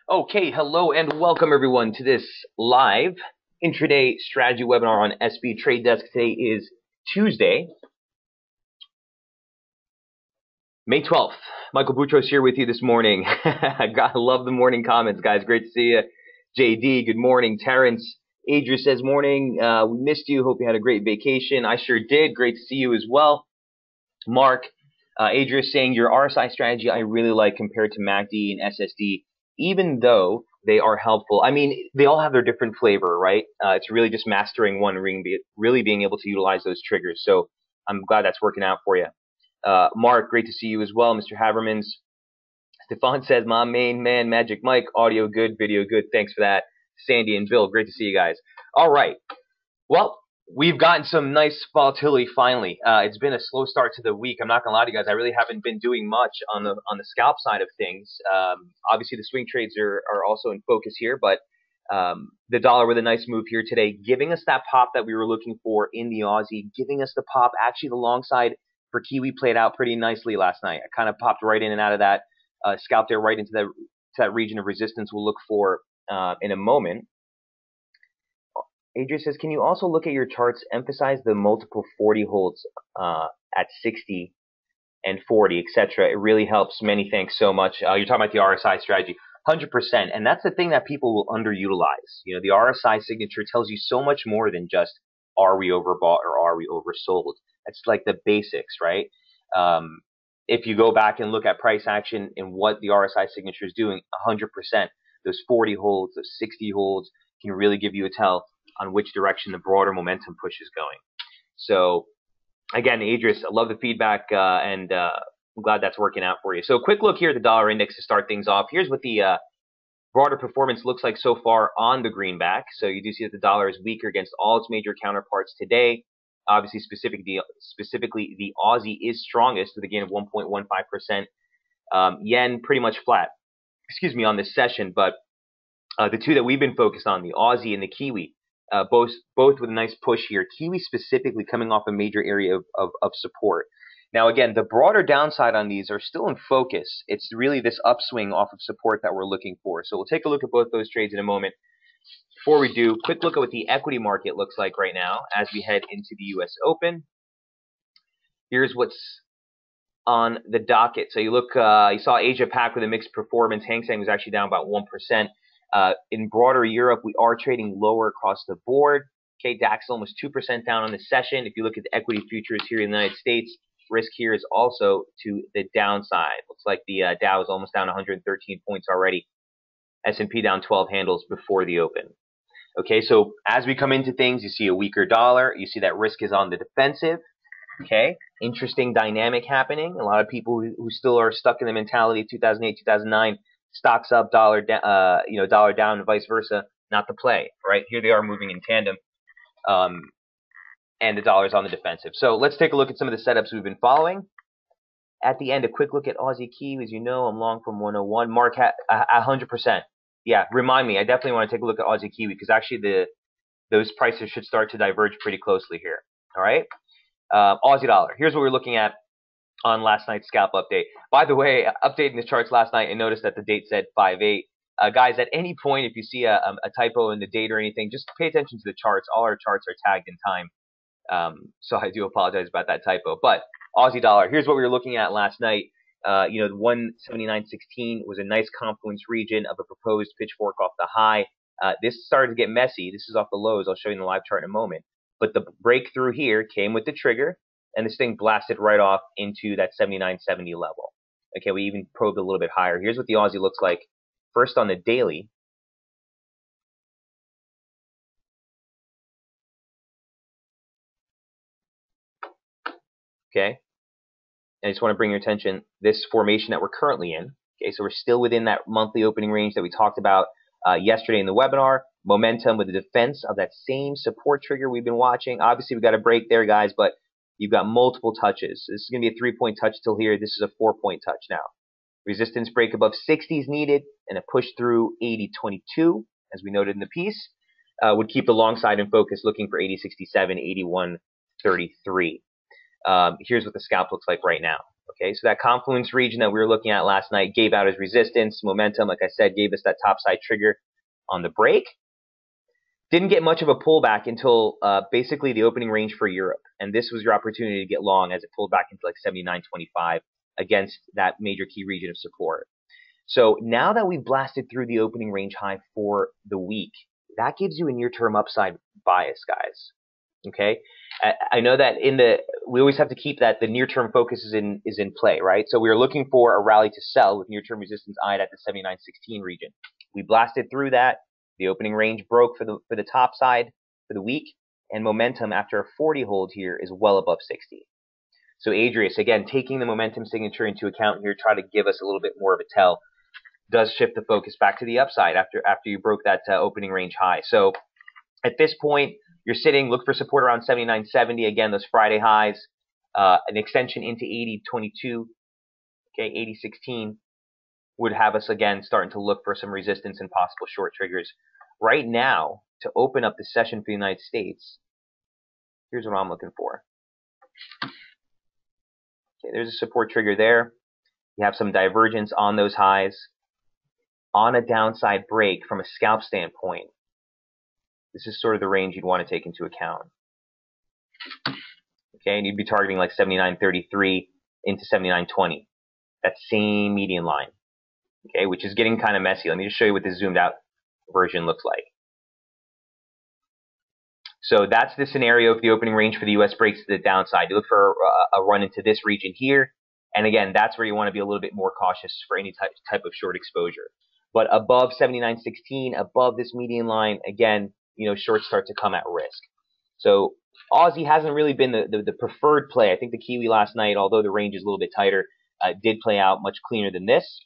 Okay, hello and welcome everyone to this live intraday strategy webinar on SB Trade Desk. Today is Tuesday, May 12th. Michael Boutros here with you this morning. I love the morning comments, guys. Great to see you. JD, good morning. Terrence, Adria says morning. We missed you. Hope you had a great vacation. I sure did. Great to see you as well. Mark, Adria saying your RSI strategy I really like compared to MACD and SSD, even though they are helpful. I mean, they all have their different flavor, right? It's really just mastering one ring, really being able to utilize those triggers. So I'm glad that's working out for you. Mark, great to see you as well. Mr. Havermans. Stefan says, my main man, Magic Mike, audio good, video good. Thanks for that. Sandy and Bill, great to see you guys. All right. Well, we've gotten some nice volatility finally. It's been a slow start to the week. I'm not gonna lie to you guys. I really haven't been doing much on the scalp side of things. Obviously, the swing trades are also in focus here, but the dollar with a nice move here today, giving us that pop that we were looking for in the Aussie, giving us the pop. Actually, the long side for Kiwi played out pretty nicely last night. I kind of popped right in and out of that, scalped there right into that region of resistance we'll look for in a moment. Adria says, can you also look at your charts, emphasize the multiple 40 holds at 60 and 40, etc. It really helps. Many thanks so much. You're talking about the RSI strategy, 100%. And that's the thing that people will underutilize. You know, the RSI signature tells you so much more than just are we overbought or are we oversold. That's like the basics, right? If you go back and look at price action and what the RSI signature is doing, 100%. Those 40 holds, those 60 holds can really give you a tell on which direction the broader momentum push is going. So again, Adris, I love the feedback and I'm glad that's working out for you. So a quick look here at the dollar index to start things off. Here's what the broader performance looks like so far on the greenback. So you do see that the dollar is weaker against all its major counterparts today. Obviously, specifically the Aussie is strongest with a gain of 1.15%. Yen pretty much flat, on this session. But the two that we've been focused on, the Aussie and the Kiwi, both with a nice push here. Kiwi specifically coming off a major area of support. Now, again, the broader downside on these are still in focus. It's really this upswing off of support that we're looking for. So we'll take a look at both those trades in a moment. Before we do, quick look at what the equity market looks like right now as we head into the U.S. Open. Here's what's on the docket. So you look, you saw Asia Pac with a mixed performance. Hang Seng was actually down about 1%. In broader Europe, we are trading lower across the board. Okay, DAX almost 2% down on the session. If you look at the equity futures here in the United States, risk here is also to the downside. Looks like the Dow is almost down 113 points already. S&P down 12 handles before the open. Okay, so as we come into things, you see a weaker dollar. You see that risk is on the defensive. Okay, interesting dynamic happening. A lot of people who still are stuck in the mentality of 2008, 2009, stocks up, dollar down, dollar down, and vice versa. Not the play, right? Here they are moving in tandem, and the dollar's on the defensive. So let's take a look at some of the setups we've been following. At the end, a quick look at Aussie Kiwi. As you know, I'm long from 101. Mark, 100%. Yeah, remind me. I definitely want to take a look at Aussie Kiwi because actually those prices should start to diverge pretty closely here. All right, Aussie dollar. Here's what we're looking at on last night's scalp update. By the way, updating the charts last night, I noticed that the date said 5/8. Guys, at any point, if you see a typo in the date or anything, just pay attention to the charts. All our charts are tagged in time. So I do apologize about that typo. But Aussie dollar, here's what we were looking at last night. The 179.16 was a nice confluence region of a proposed pitchfork off the high. This started to get messy. This is off the lows. I'll show you in the live chart in a moment. But the breakthrough here came with the trigger, and this thing blasted right off into that 79.70 level. Okay, we even probed a little bit higher. Here's what the Aussie looks like. First on the daily. Okay. I just want to bring your attention this formation that we're currently in. Okay, so we're still within that monthly opening range that we talked about yesterday in the webinar. Momentum with the defense of that same support trigger we've been watching. Obviously, we've got a break there, guys, but you've got multiple touches. This is going to be a 3-point touch till here. This is a 4-point touch now. Resistance break above 60 is needed, and a push through 80.22, as we noted in the piece, would keep the long side in focus, looking for 80.67, 81.33. Here's what the scalp looks like right now. Okay, so that confluence region that we were looking at last night gave out as resistance. Momentum, like I said, gave us that topside trigger on the break. Didn't get much of a pullback until basically the opening range for Europe. And this was your opportunity to get long as it pulled back into like 79.25 against that major key region of support. So now that we've blasted through the opening range high for the week, that gives you a near-term upside bias, guys. Okay, I know that we always have to keep that the near-term focus is in play, right? So we are looking for a rally to sell with near-term resistance eyed at the 79.16 region. We blasted through that. The opening range broke for the top side for the week, and momentum after a 40 hold here is well above 60. So Adrius, again, taking the momentum signature into account here, try to give us a little bit more of a tell. Does shift the focus back to the upside after you broke that opening range high. So at this point, you're sitting, look for support around 79.70. Again, those Friday highs, an extension into 80.22, okay, 80.16 would have us again starting to look for some resistance and possible short triggers. Right now, to open up the session for the United States, here's what I'm looking for. Okay, there's a support trigger there. You have some divergence on those highs. On a downside break from a scalp standpoint, this is sort of the range you'd want to take into account. Okay, and you'd be targeting like 79.33 into 79.20. That same median line. Okay, which is getting kind of messy. Let me just show you what this zoomed out version looks like. So that's the scenario if the opening range for the US breaks to the downside. You look for a run into this region here. And again, that's where you want to be a little bit more cautious for any type of short exposure. But above 79.16, above this median line, again, shorts start to come at risk. So Aussie hasn't really been the preferred play. I think the Kiwi last night, although the range is a little bit tighter, did play out much cleaner than this.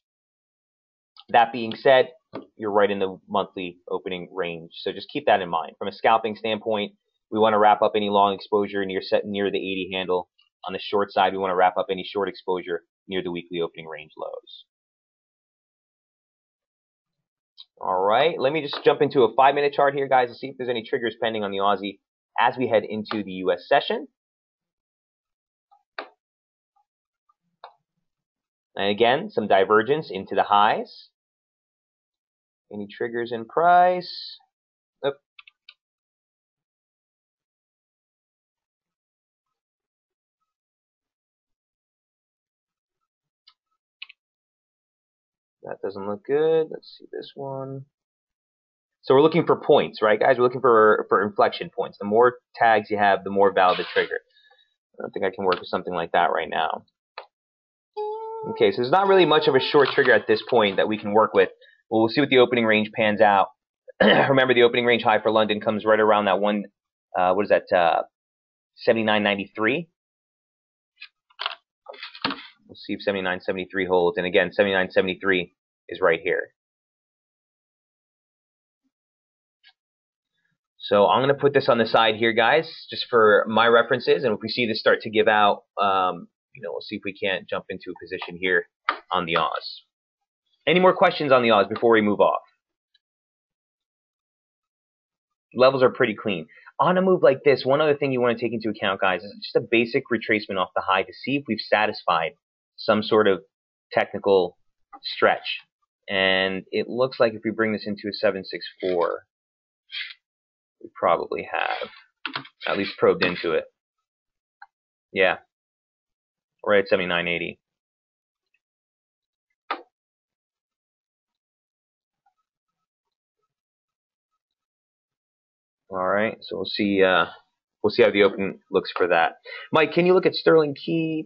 That being said, you're right in the monthly opening range. So just keep that in mind. From a scalping standpoint, we want to wrap up any long exposure near the 80 handle. On the short side, we want to wrap up any short exposure near the weekly opening range lows. All right, let me just jump into a 5-minute chart here, guys, to see if there's any triggers pending on the Aussie as we head into the US session. And again, some divergence into the highs. Any triggers in price? Oop. That doesn't look good. Let's see this one. So we're looking for points, right, guys? We're looking for inflection points. The more tags you have, the more valid the trigger. I don't think I can work with something like that right now. Okay, so there's not really much of a short trigger at this point that we can work with. Well, we'll see what the opening range pans out. Remember, the opening range high for London comes right around that 79.93. We'll see if 79.73 holds. And again, 79.73 is right here. So I'm going to put this on the side here, guys, just for my references. And if we see this start to give out, we'll see if we can't jump into a position here on the Oz. Any more questions on the Oz before we move off? Levels are pretty clean. On a move like this, one other thing you want to take into account, guys, is just a basic retracement off the high to see if we've satisfied some sort of technical stretch. And it looks like if we bring this into a 764, we probably have at least probed into it. Yeah, right at 79.80. All right, so we'll see how the open looks for that. Mike, can you look at Sterling Key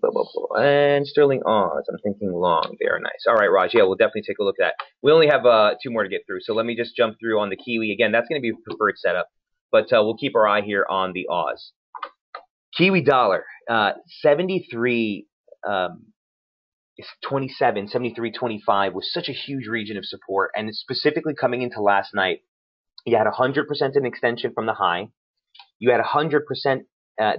and Sterling Oz? I'm thinking long. Very nice. All right, Raj. Yeah, we'll definitely take a look at that. We only have 2 more to get through, so let me just jump through on the Kiwi. Again, that's going to be a preferred setup, but we'll keep our eye here on the Oz. Kiwi dollar, 73. 27, 73.25 was such a huge region of support, and specifically coming into last night, you had 100% an extension from the high. You had 100%.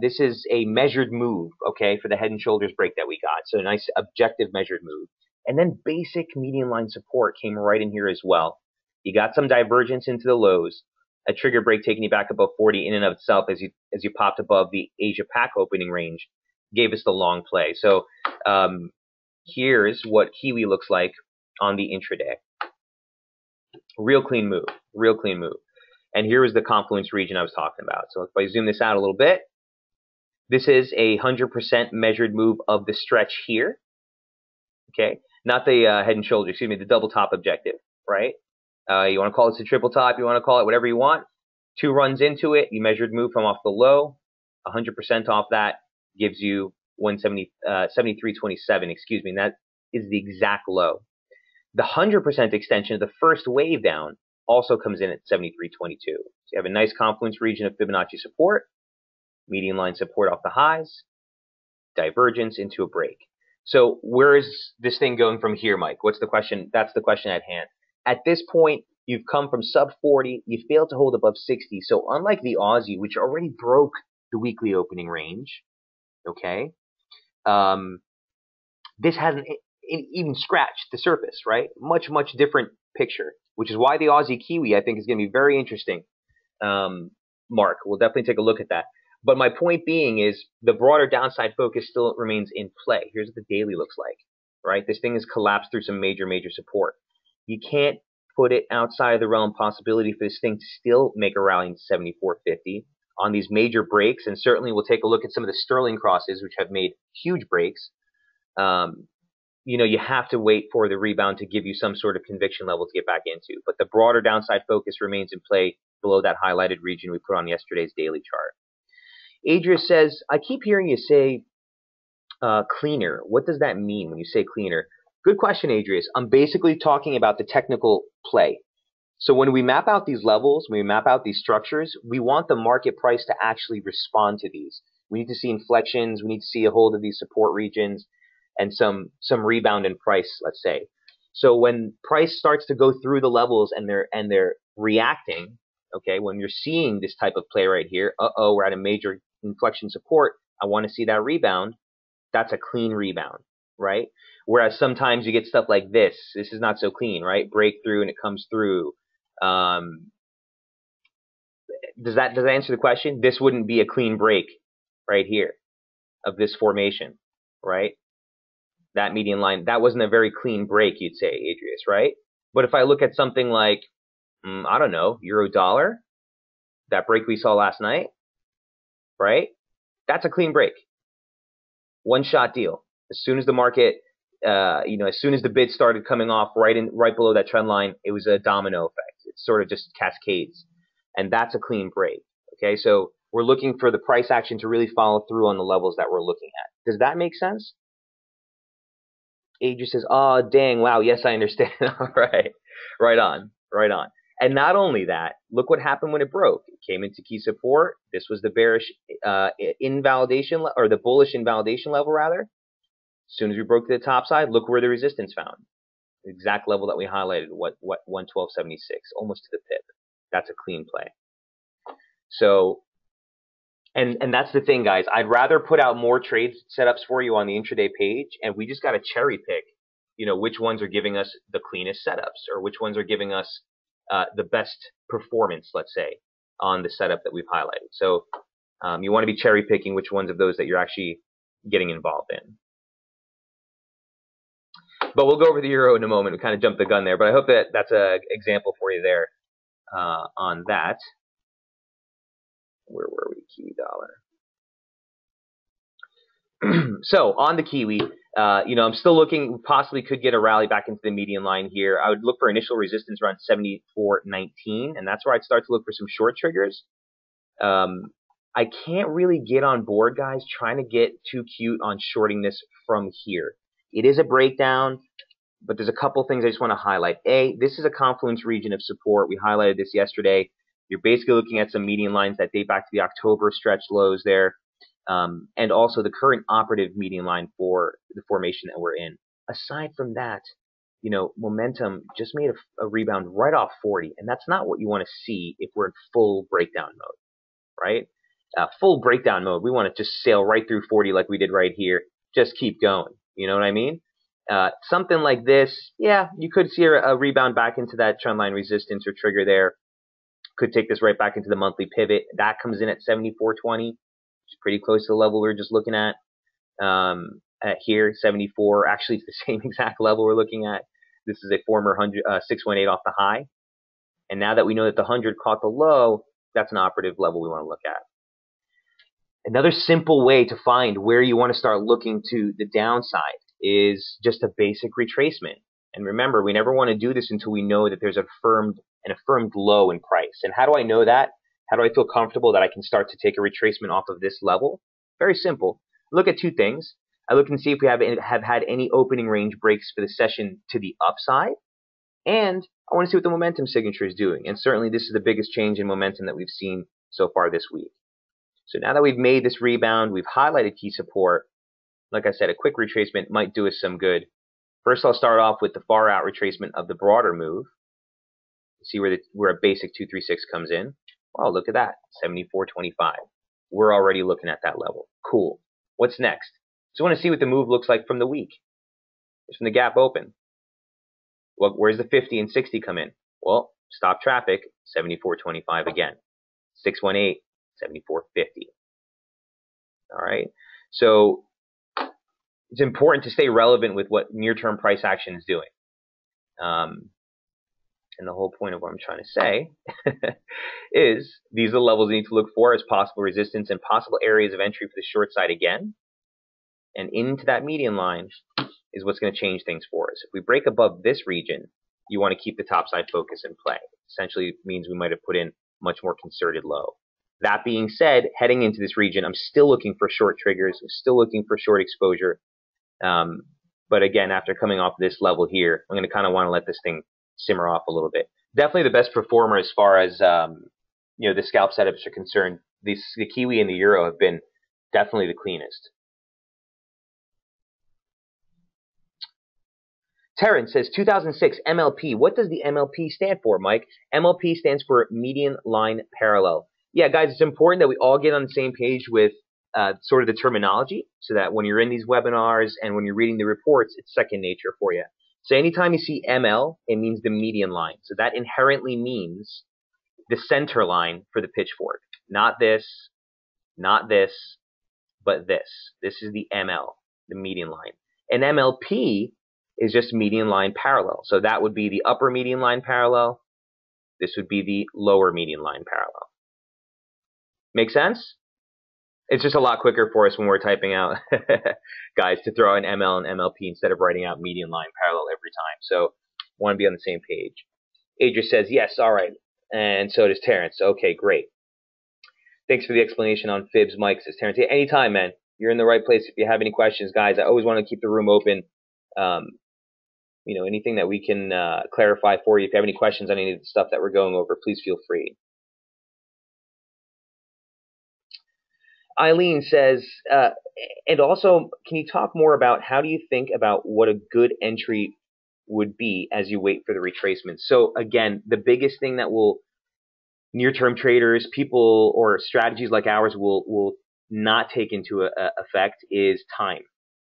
This is a measured move, okay, for the head and shoulders break that we got. So a nice objective measured move. And then basic median line support came right in here as well. You got some divergence into the lows. A trigger break taking you back above 40 in and of itself as you popped above the Asia Pac opening range gave us the long play. So here's what Kiwi looks like on the intraday. Real clean move, real clean move. And here is the confluence region I was talking about. So if I zoom this out a little bit, this is 100% measured move of the stretch here. Okay, not the head and shoulder, excuse me, the double top objective, right? You want to call this a triple top, you want to call it whatever you want. 2 runs into it, you measured move from off the low, 100% off that gives you 73.27, excuse me, and that is the exact low. The 100% extension of the first wave down also comes in at 73.22. So you have a nice confluence region of Fibonacci support, median line support off the highs, divergence into a break. So where is this thing going from here, Mike? What's the question? That's the question at hand. At this point, you've come from sub 40, you failed to hold above 60. So unlike the Aussie, which already broke the weekly opening range, okay, this hasn't even scratched the surface, right? Much, much different picture, which is why the Aussie Kiwi, I think, is going to be very interesting. Mark, we'll definitely take a look at that. But my point being is the broader downside focus still remains in play. Here's what the daily looks like, right? This thing has collapsed through some major, major support. You can't put it outside of the realm of possibility for this thing to still make a rally to 74.50 on these major breaks. And certainly we'll take a look at some of the sterling crosses, which have made huge breaks. You know, you have to wait for the rebound to give you some sort of conviction level to get back into. But the broader downside focus remains in play below that highlighted region we put on yesterday's daily chart. Adria says, I keep hearing you say cleaner. What does that mean when you say cleaner? Good question, Adrius. I'm basically talking about the technical play. So when we map out these levels, when we map out these structures, we want the market price to actually respond to these. We need to see inflections. We need to see a hold of these support regions and some rebound in price, let's say. So when price starts to go through the levels and they're reacting, okay, when you're seeing this type of play right here, we're at a major inflection support, I want to see that rebound. That's a clean rebound, right? Whereas sometimes you get stuff like this. This is not so clean, right? Breakthrough and it comes through. Does that answer the question? This wouldn't be a clean break right here of this formation, right? That median line, that wasn't a very clean break, you'd say, Adrius, right? But if I look at something like, I don't know, euro dollar, that break we saw last night, right? That's a clean break. One shot deal. As soon as the market, as soon as the bid started coming off right below that trend line, it was a domino effect. It sort of just cascades. And that's a clean break. Okay, so we're looking for the price action to really follow through on the levels that we're looking at. Does that make sense? Adrian says, oh, dang, wow, yes, I understand. All right, right on. And not only that, look what happened when it broke. It came into key support. This was the bearish invalidation, or the bullish invalidation level, rather. As soon as we broke to the top side, look where the resistance found. The exact level that we highlighted, what 112.76, almost to the pip. That's a clean play. So, and that's the thing, guys. I'd rather put out more trade setups for you on the intraday page, and we just got to cherry pick, which ones are giving us the cleanest setups, or which ones are giving us the best performance, let's say, on the setup that we've highlighted. So you want to be cherry picking which ones of those that you're actually getting involved in. But we'll go over the euro in a moment. We kind of jumped the gun there, but I hope that that's an example for you there on that. Where were we? Kiwi dollar. So on the Kiwi, I'm still looking, possibly could get a rally back into the median line here. I would look for initial resistance around 74.19, and that's where I'd start to look for some short triggers. I can't really get on board, guys, trying to get too cute on shorting this from here. It is a breakdown, but there's a couple things I just want to highlight. A, this is a confluence region of support. We highlighted this yesterday. You're basically looking at some median lines that date back to the October stretch lows there. And also the current operative median line for the formation that we're in. Aside from that, momentum just made a rebound right off 40, and that's not what you want to see if we're in full breakdown mode, right? Full breakdown mode, we want to just sail right through 40 like we did right here. Just keep going. You know what I mean? Something like this, yeah, you could see a rebound back into that trendline resistance or trigger there. Could take this right back into the monthly pivot. That comes in at 74.20. It's pretty close to the level we were just looking at. here, 74. Actually, it's the same exact level we're looking at. This is a former 618 off the high. And now that we know that the 100 caught the low, that's an operative level we want to look at. Another simple way to find where you want to start looking to the downside is just a basic retracement. And remember, we never want to do this until we know that there's an affirmed low in price. And how do I know that? How do I feel comfortable that I can start to take a retracement off of this level? Very simple. Look at two things. I look and see if we have had any opening range breaks for the session to the upside. And I want to see what the momentum signature is doing. And certainly this is the biggest change in momentum that we've seen so far this week. So now that we've made this rebound, we've highlighted key support. Like I said, a quick retracement might do us some good. First, I'll start off with the far out retracement of the broader move. See where a basic 236 comes in. Oh, look at that, 74.25. We're already looking at that level. Cool. What's next? So I want to see what the move looks like from the week. Just from the gap open. Well, where's the 50 and 60 come in? Well, stop traffic, 74.25 again. 618, 74.50. All right. So it's important to stay relevant with what near-term price action is doing. And the whole point of what I'm trying to say is these are the levels you need to look for as possible resistance and possible areas of entry for the short side again. And into that median line is what's going to change things for us. If we break above this region, you want to keep the topside focus in play. Essentially means we might have put in much more concerted low. That being said, heading into this region, I'm still looking for short triggers. I'm still looking for short exposure. But again, after coming off this level here, I'm going to kind of want to let this thing simmer off a little bit. Definitely the best performer as far as the scalp setups are concerned. The Kiwi and the Euro have been definitely the cleanest. Terrence says 2006 MLP. What does the MLP stand for, Mike? MLP stands for median line parallel. Yeah, guys, it's important that we all get on the same page with sort of the terminology so that when you're in these webinars and when you're reading the reports, it's second nature for you. So anytime you see ML, it means the median line. So that inherently means the center line for the pitchfork. Not this, but this. This is the ML, the median line. And MLP is just median line parallel. So that would be the upper median line parallel. This would be the lower median line parallel. Make sense? It's just a lot quicker for us when we're typing out, guys, to throw in ML and MLP instead of writing out median line parallel every time. So want to be on the same page. Adria says, yes, all right. And so does Terrence. Okay, great. Thanks for the explanation on fibs, Mike, says Terrence. Yeah, anytime, man. You're in the right place if you have any questions, guys. I always want to keep the room open. Anything that we can clarify for you. If you have any questions on any of the stuff that we're going over, please feel free. Eileen says, and also, can you talk more about how do you think about what a good entry would be as you wait for the retracement? So again, the biggest thing that will near-term traders, people, or strategies like ours will not take into effect is time.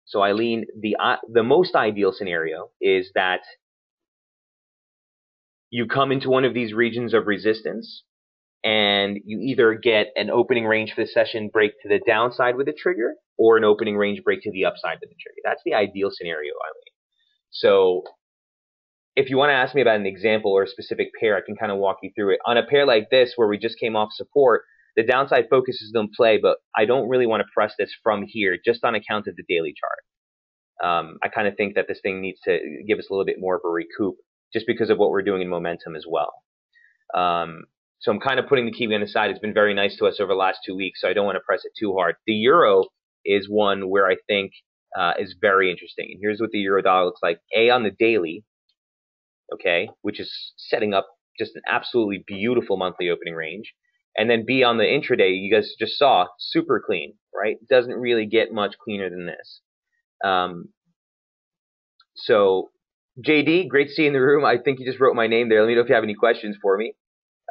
So Eileen, the most ideal scenario is that you come into one of these regions of resistance and you either get an opening range for the session break to the downside with a trigger or an opening range break to the upside with a trigger. That's the ideal scenario, Eileen. So if you want to ask me about an example or a specific pair, I can kind of walk you through it. On a pair like this where we just came off support, the downside focus is in play, but I don't really want to press this from here just on account of the daily chart. I kind of think that this thing needs to give us a little bit more of a recoup just because of what we're doing in momentum as well. So I'm kind of putting the Kiwi on the side. It's been very nice to us over the last 2 weeks, so I don't want to press it too hard. The Euro is one where I think is very interesting. And here's what the Euro dollar looks like. A on the daily, okay, which is setting up just an absolutely beautiful monthly opening range. And then B on the intraday, you guys just saw, super clean, right? Doesn't really get much cleaner than this. So JD, great to see you in the room. I think you just wrote my name there. Let me know if you have any questions for me.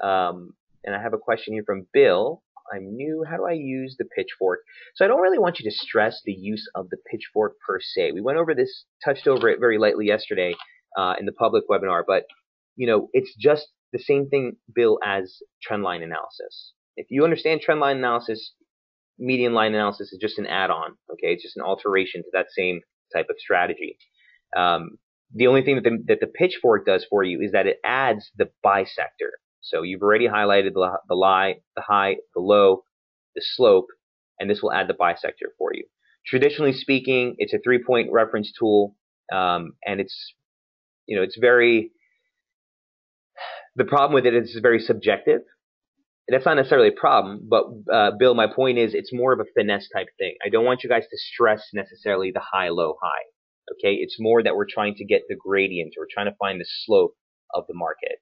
And I have a question here from Bill. I'm new. How do I use the pitchfork? So I don't really want you to stress the use of the pitchfork per se. We went over this, touched over it very lightly yesterday in the public webinar, but it's just the same thing, Bill, as trendline analysis. If you understand trendline analysis, median line analysis is just an add-on. Okay, it's just an alteration to that same type of strategy. The only thing that the pitchfork does for you is that it adds the bisector. So you've already highlighted the high, the low, the slope, and this will add the bisector for you. Traditionally speaking, it's a 3-point reference tool, and it's very. The problem with it is it's very subjective. That's not necessarily a problem, but Bill, my point is it's more of a finesse type thing. I don't want you guys to stress necessarily the high, low, high. Okay, it's more that we're trying to get the gradient, or we're trying to find the slope of the market.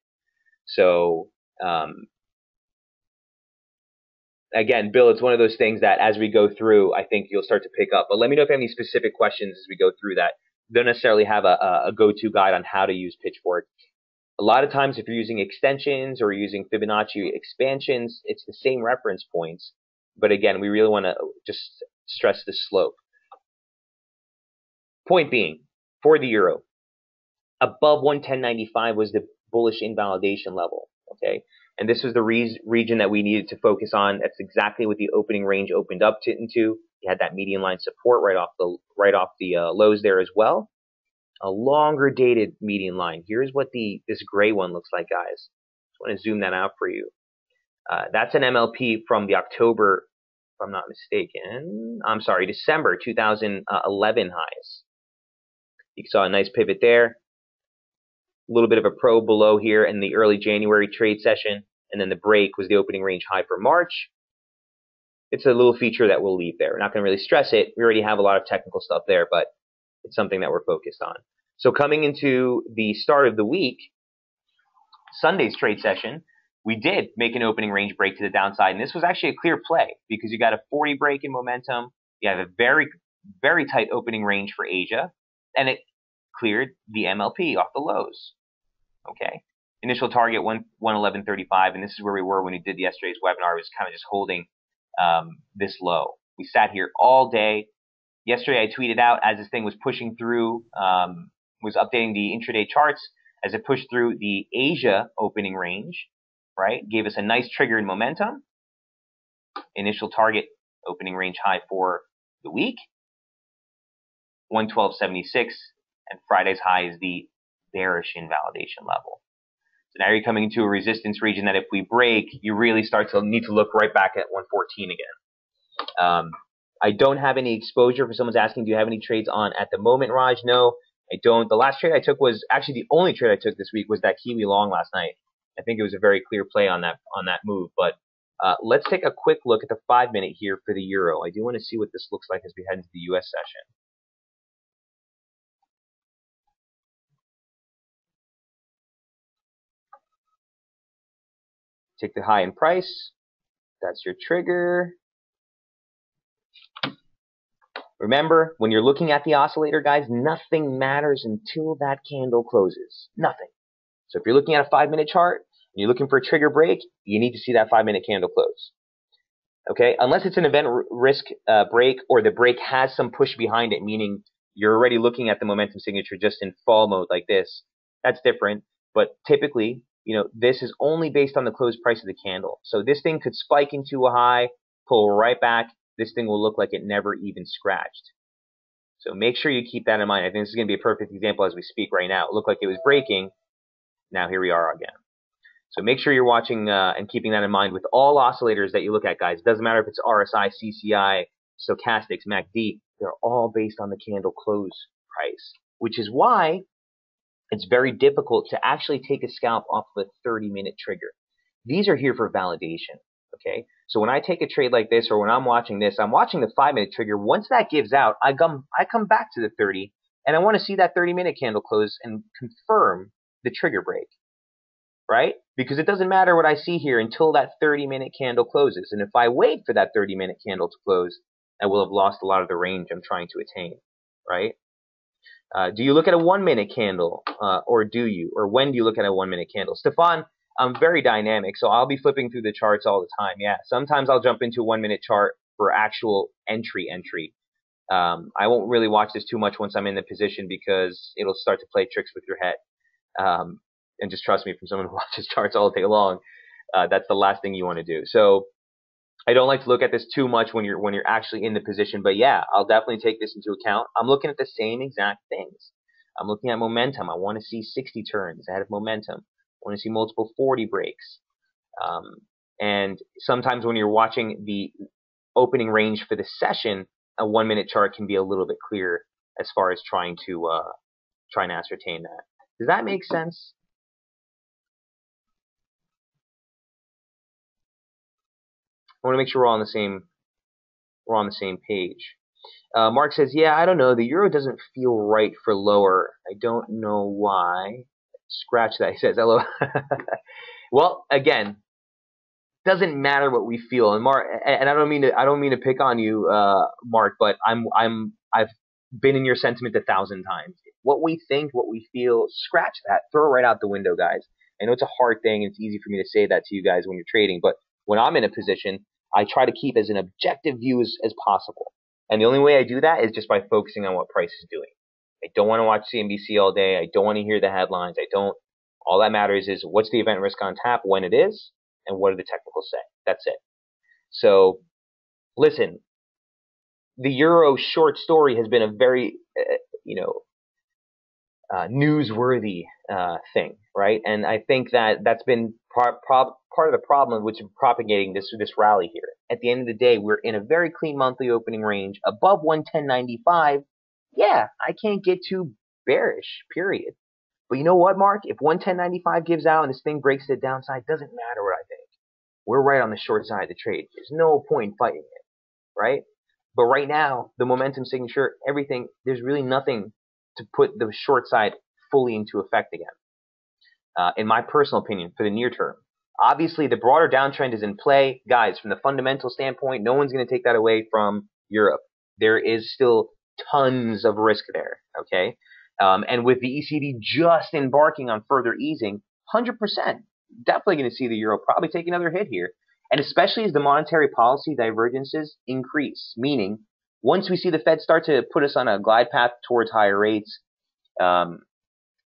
So again, Bill, it's one of those things that as we go through, I think you'll start to pick up. But let me know if you have any specific questions as we go through that. Don't necessarily have a go-to guide on how to use Pitchfork. A lot of times, if you're using extensions or using Fibonacci expansions, it's the same reference points. But again, we really want to just stress the slope. Point being, for the euro, above 110.95 was the bullish invalidation level. Okay, and this was the region that we needed to focus on. That's exactly what the opening range opened up into. You had that median line support right off the lows there as well. A longer dated median line. Here's what this gray one looks like, guys. Just want to zoom that out for you. That's an MLP from the October, if I'm not mistaken. I'm sorry, December 2011 highs. You saw a nice pivot there. A little bit of a probe below here in the early January trade session, and then the break was the opening range high for March. It's a little feature that we'll leave there. We're not going to really stress it. We already have a lot of technical stuff there, but it's something that we're focused on. So coming into the start of the week, Sunday's trade session, we did make an opening range break to the downside, and this was actually a clear play because you got a 40 break in momentum. You have a very, very tight opening range for Asia, and it cleared the MLP off the lows. Okay, initial target 111.35, and this is where we were when we did yesterday's webinar. It was kind of just holding this low. We sat here all day. Yesterday, I tweeted out as this thing was pushing through, was updating the intraday charts as it pushed through the Asia opening range, right? Gave us a nice trigger in momentum. Initial target opening range high for the week, 112.76, and Friday's high is the bearish invalidation level. So now you're coming into a resistance region that if we break, you really start to need to look right back at 114 again. I don't have any exposure. For someone's asking, do you have any trades on at the moment, Raj? No, I don't. The last trade I took was actually the only trade I took this week was that Kiwi long last night. I think it was a very clear play on that move. But let's take a quick look at the 5-minute here for the euro. I do want to see what this looks like as we head into the U.S. session. Take the high in price. That's your trigger. Remember, when you're looking at the oscillator, guys, nothing matters until that candle closes. Nothing. So if you're looking at a 5-minute chart and you're looking for a trigger break, you need to see that 5-minute candle close. Okay? Unless it's an event risk break or the break has some push behind it, meaning you're already looking at the momentum signature just in fall mode like this, that's different. But typically, this is only based on the close price of the candle. So this thing could spike into a high, pull right back. This thing will look like it never even scratched. So make sure you keep that in mind. I think this is going to be a perfect example as we speak right now. It looked like it was breaking. Now here we are again. So make sure you're watching and keeping that in mind with all oscillators that you look at, guys. It doesn't matter if it's RSI, CCI, stochastics, MACD. They're all based on the candle close price, which is why it's very difficult to actually take a scalp off of a 30-minute trigger. These are here for validation. Okay, so when I take a trade like this, or when I'm watching this, I'm watching the 5-minute trigger. Once that gives out, I come back to the 30, and I want to see that 30-minute candle close and confirm the trigger break, right? Because it doesn't matter what I see here until that 30-minute candle closes. And if I wait for that 30-minute candle to close, I will have lost a lot of the range I'm trying to attain, right? Do you look at a 1-minute candle, or when do you look at a 1-minute candle? Stefan, I'm very dynamic, so I'll be flipping through the charts all the time. Yeah, sometimes I'll jump into a 1-minute chart for actual entry. I won't really watch this too much once I'm in the position because it'll start to play tricks with your head. And just trust me, from someone who watches charts all day long, that's the last thing you want to do. So I don't like to look at this too much when you're actually in the position, but yeah, I'll definitely take this into account. I'm looking at the same exact things. I'm looking at momentum. I want to see 60 turns ahead of momentum. I want to see multiple 40 breaks. And sometimes when you're watching the opening range for the session, a 1 minute chart can be a little bit clearer as far as trying to ascertain that. Does that make sense? I want to make sure we're on the same page. Mark says, yeah, I don't know. The euro doesn't feel right for lower. I don't know why. Scratch that. He says, hello. Well, again, doesn't matter what we feel. And Mark, and I don't mean to pick on you, Mark, but I've been in your sentiment 1,000 times. What we think, what we feel, scratch that. Throw it right out the window, guys. I know it's a hard thing. It's easy for me to say that to you guys when you're trading, but when I'm in a position, I try to keep as an objective view as possible. And the only way I do that is just by focusing on what price is doing. I don't want to watch CNBC all day. I don't want to hear the headlines. All that matters is what's the event risk on tap when it is, and what do the technicals say. That's it. So, listen, the euro short story has been a very, newsworthy thing, right? And I think that's been part of the problem which is propagating this rally here. At the end of the day, we're in a very clean monthly opening range above 110.95. Yeah, I can't get too bearish, period. But you know what, Mark? If 110.95 gives out and this thing breaks to the downside, doesn't matter what I think. We're right on the short side of the trade. There's no point fighting it, right? But right now, the momentum signature, everything, there's really nothing to put the short side fully into effect again, in my personal opinion, for the near term. Obviously, the broader downtrend is in play. Guys, from the fundamental standpoint, no one's going to take that away from Europe. There is still tons of risk there, okay? And with the ECB just embarking on further easing, 100%, definitely going to see the euro probably take another hit here. And especially as the monetary policy divergences increase, meaning once we see the Fed start to put us on a glide path towards higher rates, we've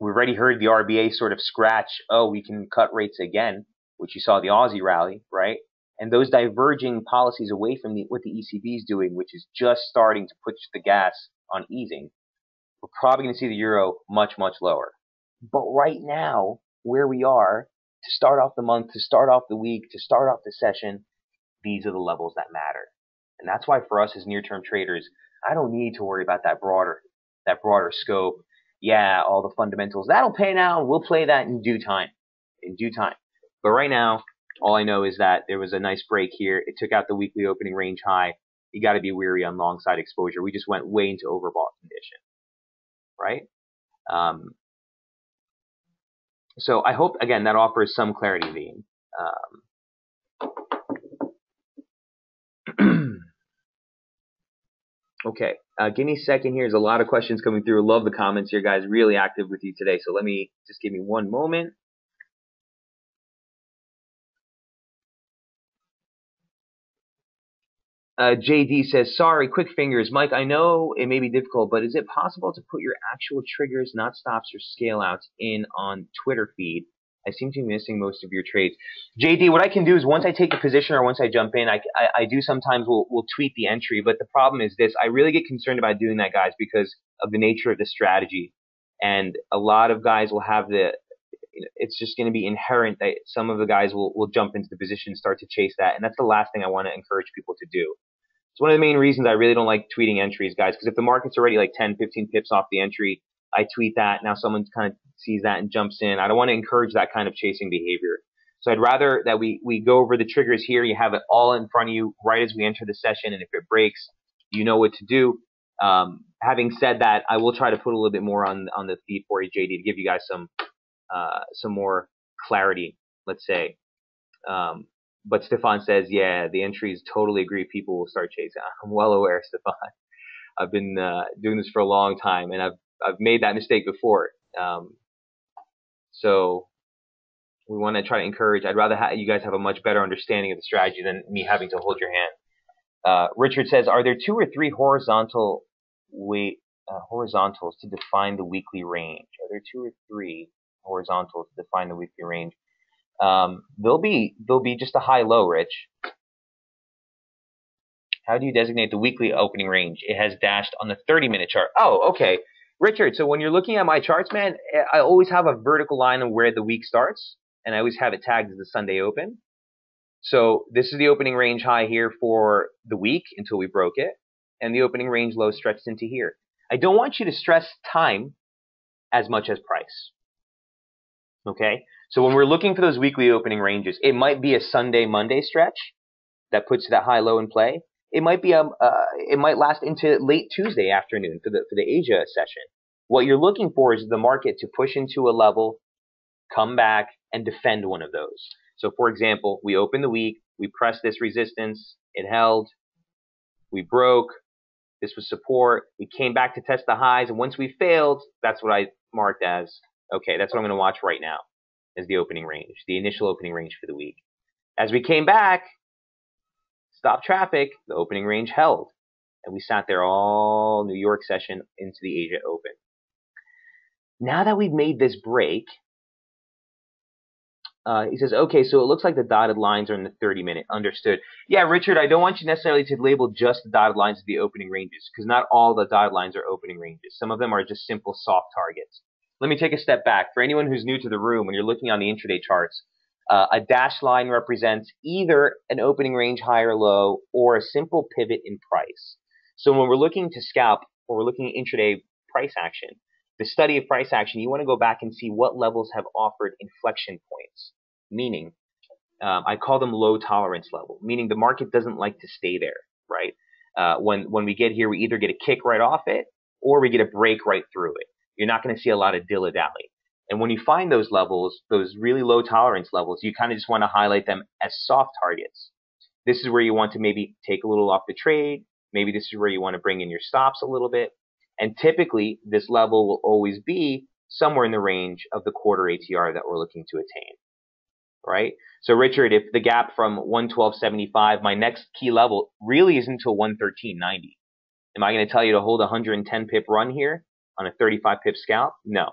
already heard the RBA sort of scratch, oh, we can cut rates again, which you saw the Aussie rally, right? And those diverging policies away from what the ECB is doing, which is just starting to push the gas on easing, we're probably going to see the euro much, much lower. But right now, where we are, to start off the month, to start off the week, to start off the session, these are the levels that matter. And that's why for us as near-term traders, I don't need to worry about that broader scope. Yeah, all the fundamentals, that'll pay now. We'll play that in due time. But right now, all I know is that there was a nice break here. It took out the weekly opening range high. You got to be wary on long side exposure. We just went way into overbought condition, right? So I hope, again, that offers some clarity, Dean. Okay, give me a second here. There's a lot of questions coming through. Love the comments here, guys. Really active with you today. So give me one moment. JD says, sorry, quick fingers. Mike, I know it may be difficult, but is it possible to put your actual triggers, not stops or scale outs, in on Twitter feed? I seem to be missing most of your trades. JD, what I can do is once I take a position or once I jump in, I do sometimes will tweet the entry. But the problem is this. I really get concerned about doing that, guys, because of the nature of the strategy. And a lot of guys will have it's just going to be inherent that some of the guys will jump into the position and start to chase that. And that's the last thing I want to encourage people to do. It's one of the main reasons I really don't like tweeting entries, guys, because if the market's already like 10, 15 pips off the entry, I tweet that. Now someone kind of sees that and jumps in. I don't want to encourage that kind of chasing behavior. So I'd rather that we go over the triggers here. You have it all in front of you right as we enter the session. And if it breaks, you know what to do. Having said that, I will try to put a little bit more on the feed for you, JD, to give you guys some more clarity, let's say. But Stefan says, yeah, the entries totally agree. People will start chasing. I'm well aware, Stefan. I've been doing this for a long time, and I've made that mistake before. So we want to try to encourage. I'd rather you guys have a much better understanding of the strategy than me having to hold your hand. Richard says, are there 2 or 3 horizontals to define the weekly range? Are there 2 or 3 horizontals to define the weekly range? They'll be just a high-low, Rich. How do you designate the weekly opening range? It has dashed on the 30-minute chart. Oh, okay. Richard, so when you're looking at my charts, man, I always have a vertical line of where the week starts, and I always have it tagged as the Sunday open. So this is the opening range high here for the week until we broke it, and the opening range low stretched into here. I don't want you to stress time as much as price. Okay? So when we're looking for those weekly opening ranges, it might be a Sunday, Monday stretch that puts that high low in play. It might be it might last into late Tuesday afternoon for the Asia session. What you're looking for is the market to push into a level, come back, and defend one of those. So for example, we opened the week, we pressed this resistance, it held, we broke, this was support, we came back to test the highs, and once we failed, that's what I marked as, okay, that's what I'm going to watch right now, as the opening range, the initial opening range for the week. As we came back, stopped traffic, the opening range held, and we sat there all New York session into the Asia open. Now that we've made this break, he says, okay, so it looks like the dotted lines are in the 30-minute. Understood. Yeah, Richard, I don't want you necessarily to label just the dotted lines as the opening ranges, because not all the dotted lines are opening ranges. Some of them are just simple soft targets. Let me take a step back. For anyone who's new to the room, when you're looking on the intraday charts, a dashed line represents either an opening range high or low, or a simple pivot in price. So when we're looking to scalp, or we're looking at intraday price action, the study of price action, you want to go back and see what levels have offered inflection points, meaning I call them low tolerance level, meaning the market doesn't like to stay there, right? When we get here, we either get a kick right off it or we get a break right through it. You're not going to see a lot of dilly-dally. And when you find those levels, those really low tolerance levels, you kind of just want to highlight them as soft targets. This is where you want to maybe take a little off the trade. Maybe this is where you want to bring in your stops a little bit. And typically, this level will always be somewhere in the range of the quarter ATR that we're looking to attain, right? So, Richard, if the gap from 112.75, my next key level really is until 113.90. Am I going to tell you to hold a 110 pip run here on a 35 pip scalp? No.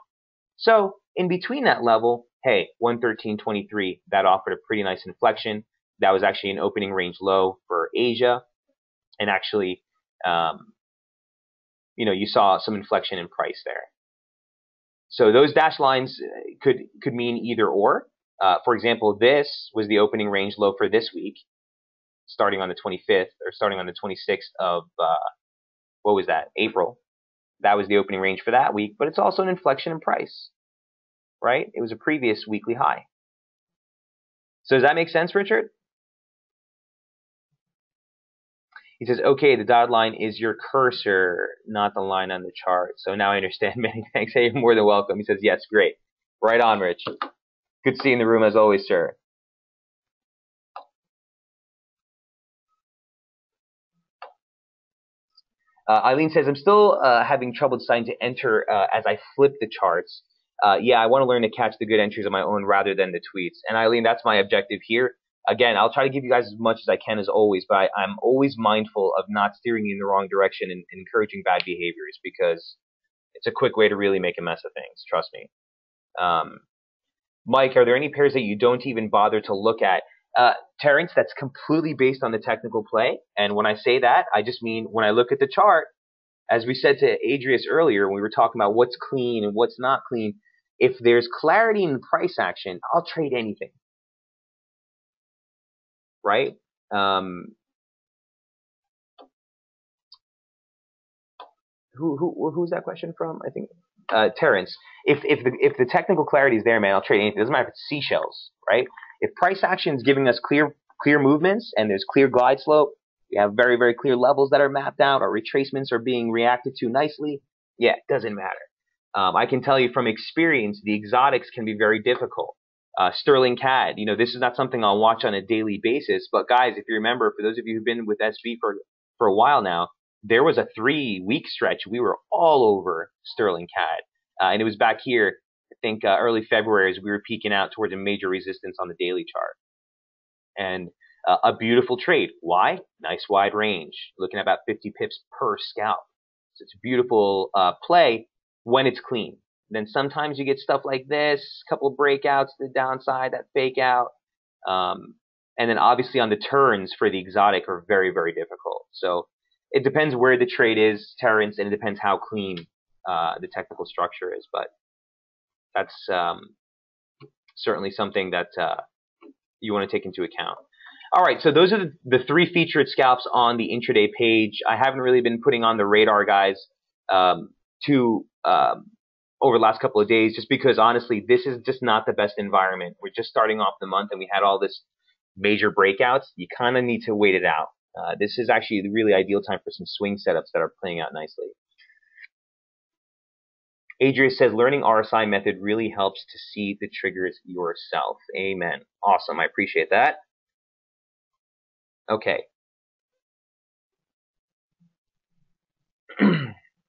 So, in between that level, hey, 113.23, that offered a pretty nice inflection. That was actually an opening range low for Asia. And actually, you saw some inflection in price there. So those dashed lines could mean either or. For example, this was the opening range low for this week, starting on the 25th or starting on the 26th of, what was that, April. That was the opening range for that week, but it's also an inflection in price, right? It was a previous weekly high. So does that make sense, Richard? He says, okay, the dotted line is your cursor, not the line on the chart. So now I understand. Many thanks. Hey, you're more than welcome. He says, yes, great. Right on, Rich. Good to see you in the room as always, sir. Eileen says, I'm still having trouble deciding to enter as I flip the charts. Yeah, I want to learn to catch the good entries on my own rather than the tweets. And Eileen, that's my objective here. Again, I'll try to give you guys as much as I can as always, but I'm always mindful of not steering you in the wrong direction and encouraging bad behaviors, because it's a quick way to really make a mess of things. Trust me. Mike, are there any pairs that you don't even bother to look at? Terrence, that's completely based on the technical play. And when I say that, I just mean when I look at the chart, as we said to Adrius earlier, when we were talking about what's clean and what's not clean, if there's clarity in price action, I'll trade anything. Right? Who's that question from? I think Terrence. If the technical clarity is there, man, I'll trade anything. It doesn't matter if it's seashells, right? If price action is giving us clear movements and there's clear glide slope, we have very, very clear levels that are mapped out, our retracements are being reacted to nicely, yeah, it doesn't matter. I can tell you from experience, the exotics can be very difficult. Sterling CAD, this is not something I'll watch on a daily basis, but guys, if you remember, for those of you who've been with SB for a while now, there was a 3-week stretch. We were all over Sterling CAD. And it was back here, I think early February, as we were peaking out towards a major resistance on the daily chart. And a beautiful trade. Why? Nice wide range. Looking at about 50 pips per scalp. So it's a beautiful play when it's clean. Then sometimes you get stuff like this, a couple of breakouts to the downside, that fake out. And then obviously on the turns for the exotic are very, very difficult. So it depends where the trade is, Terrence, and it depends how clean the technical structure is. But that's certainly something that you want to take into account. All right, so those are the three featured scalps on the intraday page. I haven't really been putting on the radar, guys, over the last couple of days, just because honestly, this is just not the best environment. We're just starting off the month, and we had all this major breakouts. You kind of need to wait it out. This is actually the really ideal time for some swing setups that are playing out nicely. Adrian says, learning RSI method really helps to see the triggers yourself. Amen. Awesome. I appreciate that. Okay.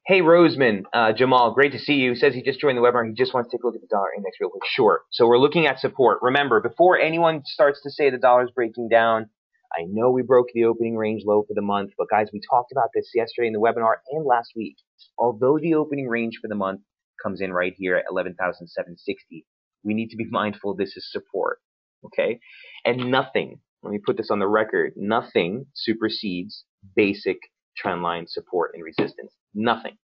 Hey, Roseman, Jamal, great to see you. Says he just joined the webinar. He just wants to take a look at the dollar index real quick. Sure. So we're looking at support. Remember, before anyone starts to say the dollar's breaking down, I know we broke the opening range low for the month, but guys, we talked about this yesterday in the webinar and last week. Although the opening range for the month comes in right here at 11,760, we need to be mindful this is support, okay? And nothing, let me put this on the record, nothing supersedes basic trendline support and resistance. Nothing.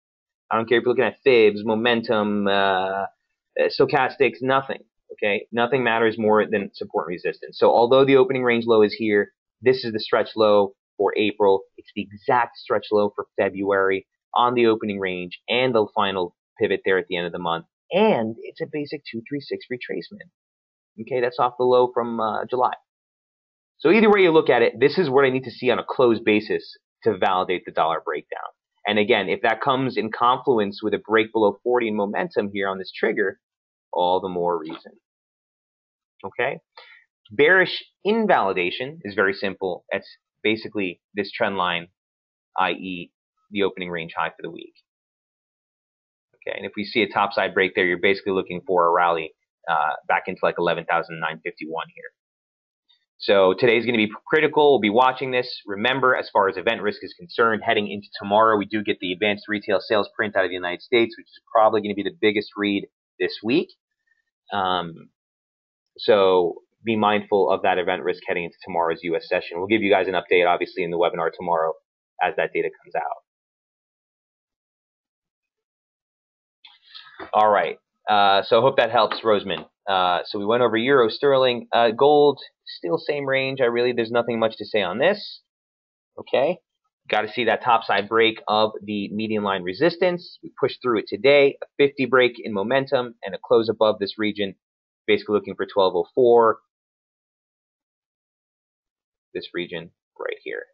I don't care if you're looking at fibs, momentum, stochastics, nothing. Okay, nothing matters more than support and resistance. So although the opening range low is here, this is the stretch low for April. It's the exact stretch low for February on the opening range and the final pivot there at the end of the month. And it's a basic 236 retracement. Okay, that's off the low from July. So either way you look at it, this is what I need to see on a closed basis to validate the dollar breakdown. And again, if that comes in confluence with a break below 40 in momentum here on this trigger, all the more reason. Okay? Bearish invalidation is very simple. It's basically this trend line, i.e. the opening range high for the week. Okay, and if we see a topside break there, you're basically looking for a rally back into like 11,951 here. So today's going to be critical. We'll be watching this. Remember, as far as event risk is concerned, heading into tomorrow, we do get the advanced retail sales print out of the United States, which is probably going to be the biggest read this week. So be mindful of that event risk heading into tomorrow's U.S. session. We'll give you guys an update, obviously, in the webinar tomorrow as that data comes out. All right. So I hope that helps, Roseman. So we went over euro, sterling, gold, still same range. There's nothing much to say on this. Okay. Got to see that topside break of the median line resistance. We pushed through it today, a 50 break in momentum and a close above this region, basically looking for 1204. This region right here.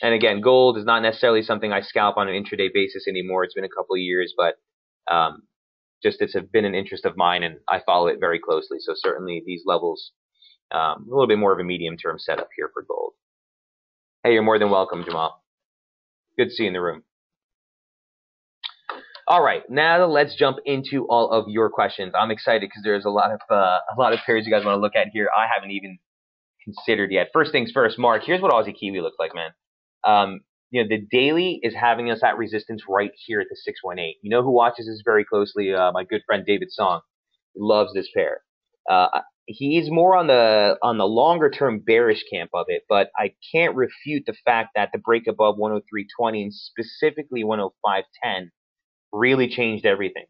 And again, gold is not necessarily something I scalp on an intraday basis anymore. It's been a couple of years, but just it's been an interest of mine, and I follow it very closely. So certainly these levels, a little bit more of a medium-term setup here for gold. Hey, you're more than welcome, Jamal. Good to see you in the room. All right, now let's jump into all of your questions. I'm excited because there's a lot of pairs you guys want to look at here. I haven't even considered yet. First things first, Mark. Here's what Aussie Kiwi looks like, man. The daily is having us at resistance right here at the 618. You know who watches this very closely? My good friend David Song loves this pair. He's more on the longer term bearish camp of it, but I can't refute the fact that the break above 103.20 and specifically 105.10 really changed everything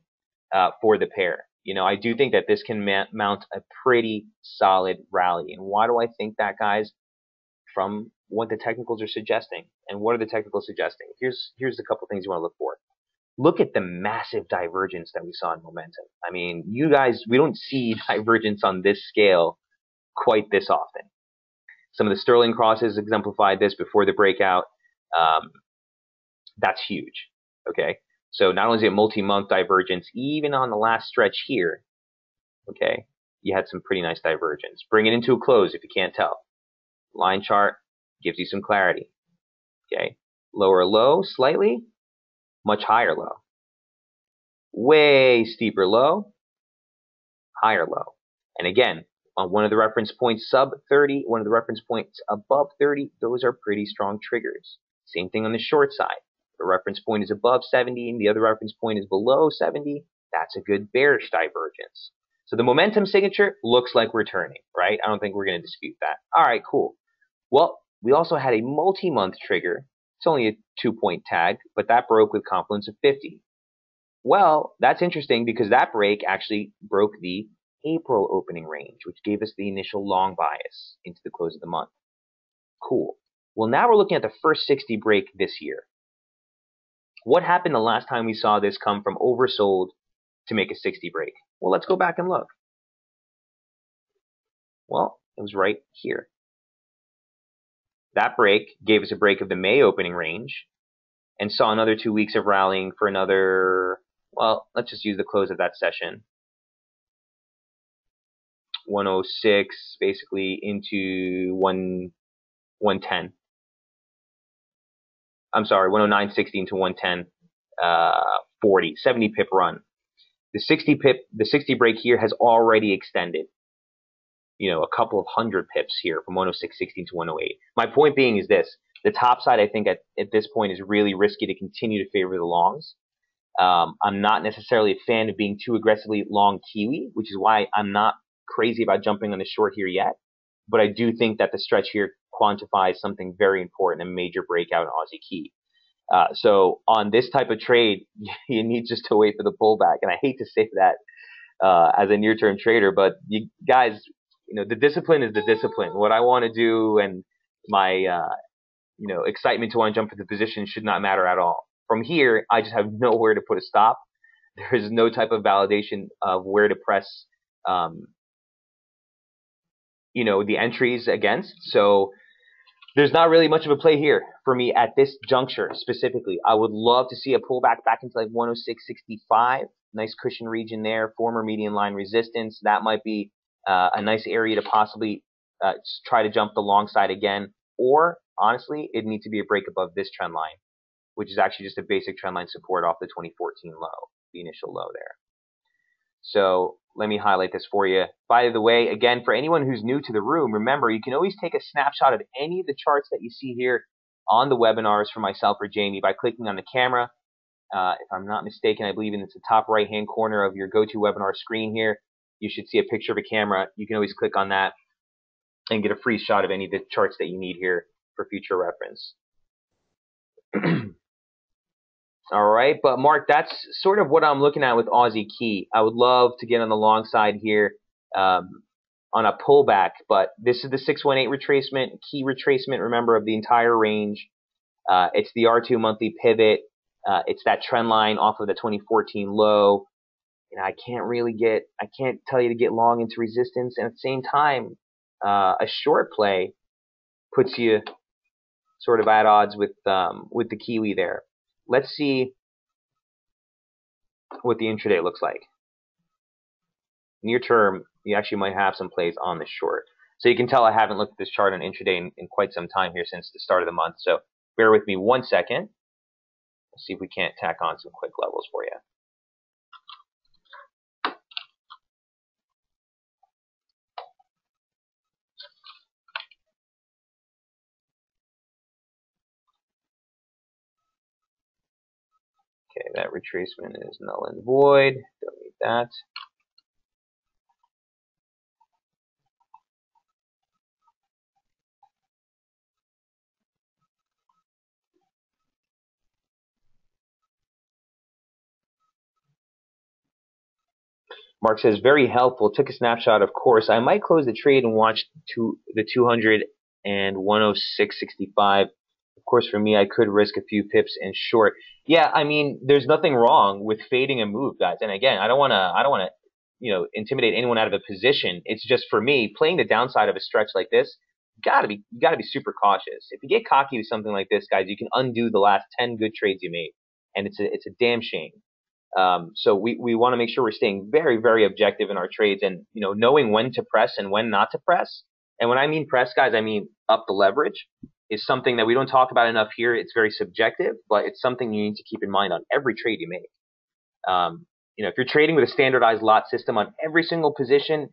for the pair. I do think that this can mount a pretty solid rally. And why do I think that, guys? From what the technicals are suggesting. And what are the technicals suggesting? Here's a couple things you want to look for. Look at the massive divergence that we saw in momentum. I mean, you guys, we don't see divergence on this scale quite this often. Some of the sterling crosses exemplified this before the breakout. That's huge. Okay. So not only is it multi-month divergence, even on the last stretch here, okay, you had some pretty nice divergence. Bring it into a close if you can't tell. Line chart gives you some clarity. Okay, lower low slightly, much higher low. Way steeper low, higher low. And again, on one of the reference points sub 30, one of the reference points above 30, those are pretty strong triggers. Same thing on the short side. The reference point is above 70 and the other reference point is below 70. That's a good bearish divergence. So the momentum signature looks like we're turning, right? I don't think we're going to dispute that. All right, cool. Well, we also had a multi-month trigger. It's only a 2-point tag, but that broke with confluence of 50. Well, that's interesting because that break actually broke the April opening range, which gave us the initial long bias into the close of the month. Cool. Well, now we're looking at the first 60 break this year. What happened the last time we saw this come from oversold to make a 60 break? Well, let's go back and look. Well, it was right here. That break gave us a break of the May opening range and saw another 2 weeks of rallying for another, well, let's just use the close of that session. 106 basically into 110. I'm sorry, 109.16 to 110, 40, 70 pip run. The 60 break here has already extended, a couple of hundred pips here from 106.16 to 108. My point being is this: the top side, I think, at this point is really risky to continue to favor the longs. I'm not necessarily a fan of being too aggressively long Kiwi, which is why I'm not crazy about jumping on the short here yet. But I do think that the stretch here quantifies something very important, a major breakout in Aussie Ki. So on this type of trade, you need just to wait for the pullback. And I hate to say that as a near-term trader, but you guys, the discipline is the discipline. What I want to do and my excitement to want to jump for the position should not matter at all. From here, I just have nowhere to put a stop. There is no type of validation of where to press, the entries against. So there's not really much of a play here for me at this juncture specifically. I would love to see a pullback back into like 106.65. Nice cushion region there, former median line resistance. That might be a nice area to possibly try to jump the long side again. Or, honestly, it needs to be a break above this trend line, which is actually just a basic trend line support off the 2014 low, the initial low there. So let me highlight this for you. By the way, again, for anyone who's new to the room, remember, you can always take a snapshot of any of the charts that you see here on the webinars for myself or Jamie by clicking on the camera. If I'm not mistaken, I believe it's the top right-hand corner of your GoToWebinar screen here. You should see a picture of a camera. You can always click on that and get a free shot of any of the charts that you need here for future reference. All right, but Mark, that's sort of what I'm looking at with Aussie Ki. I would love to get on the long side here on a pullback, but this is the 618 retracement, key retracement, remember, of the entire range. It's the R2 monthly pivot. It's that trend line off of the 2014 low. I can't tell you to get long into resistance, and at the same time, a short play puts you sort of at odds with the Kiwi there. Let's see what the intraday looks like. Near term, you actually might have some plays on the short. So you can tell I haven't looked at this chart on intraday in quite some time here since the start of the month. So bear with me 1 second. Let's see if we can't tack on some quick levels for you. Okay, that retracement is null and void. Don't need that. Mark says, very helpful. Took a snapshot, of course. I might close the trade and watch the 200 and 106.65. Of course, for me, I could risk a few pips and short. Yeah, I mean, there's nothing wrong with fading a move, guys. And again, I don't want to, intimidate anyone out of a position. It's just for me, playing the downside of a stretch like this, you gotta be super cautious. If you get cocky with something like this, guys, you can undo the last 10 good trades you made, and it's a damn shame. So we want to make sure we're staying very, very objective in our trades and, knowing when to press and when not to press. And when I mean press, guys, I mean up the leverage is something that we don't talk about enough here. It's very subjective, but it's something you need to keep in mind on every trade you make. If you're trading with a standardized lot system on every single position,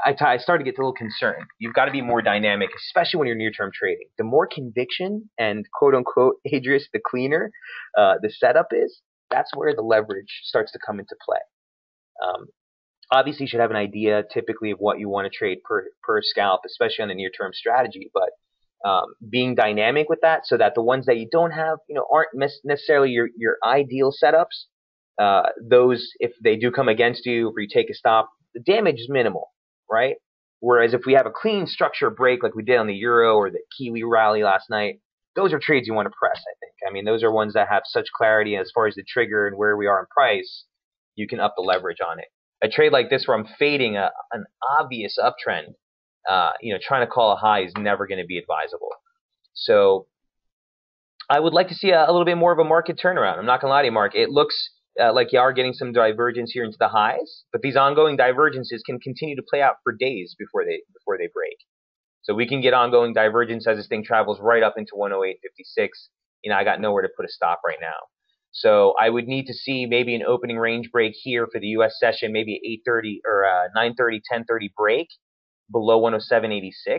I start to get a little concerned. You've got to be more dynamic, especially when you're near-term trading. The more conviction and quote-unquote, Adrius, the cleaner the setup is, that's where the leverage starts to come into play. Obviously, you should have an idea typically of what you want to trade per scalp, especially on a near-term strategy. But being dynamic with that, so that the ones that you don't have, aren't necessarily your ideal setups. Those, if they do come against you, or you take a stop, the damage is minimal, right? Whereas if we have a clean structure break like we did on the Euro or the Kiwi rally last night, those are trades you want to press, I think. I mean, those are ones that have such clarity as far as the trigger and where we are in price, you can up the leverage on it. A trade like this where I'm fading an obvious uptrend, trying to call a high is never going to be advisable. So I would like to see a little bit more of a market turnaround. I'm not going to lie to you, Mark. It looks like you are getting some divergence here into the highs, but these ongoing divergences can continue to play out for days before they break. So we can get ongoing divergence as this thing travels right up into 108.56. I got nowhere to put a stop right now. So I would need to see maybe an opening range break here for the U.S. session, maybe 8:30 or 9:30, 10:30 break below 107.86.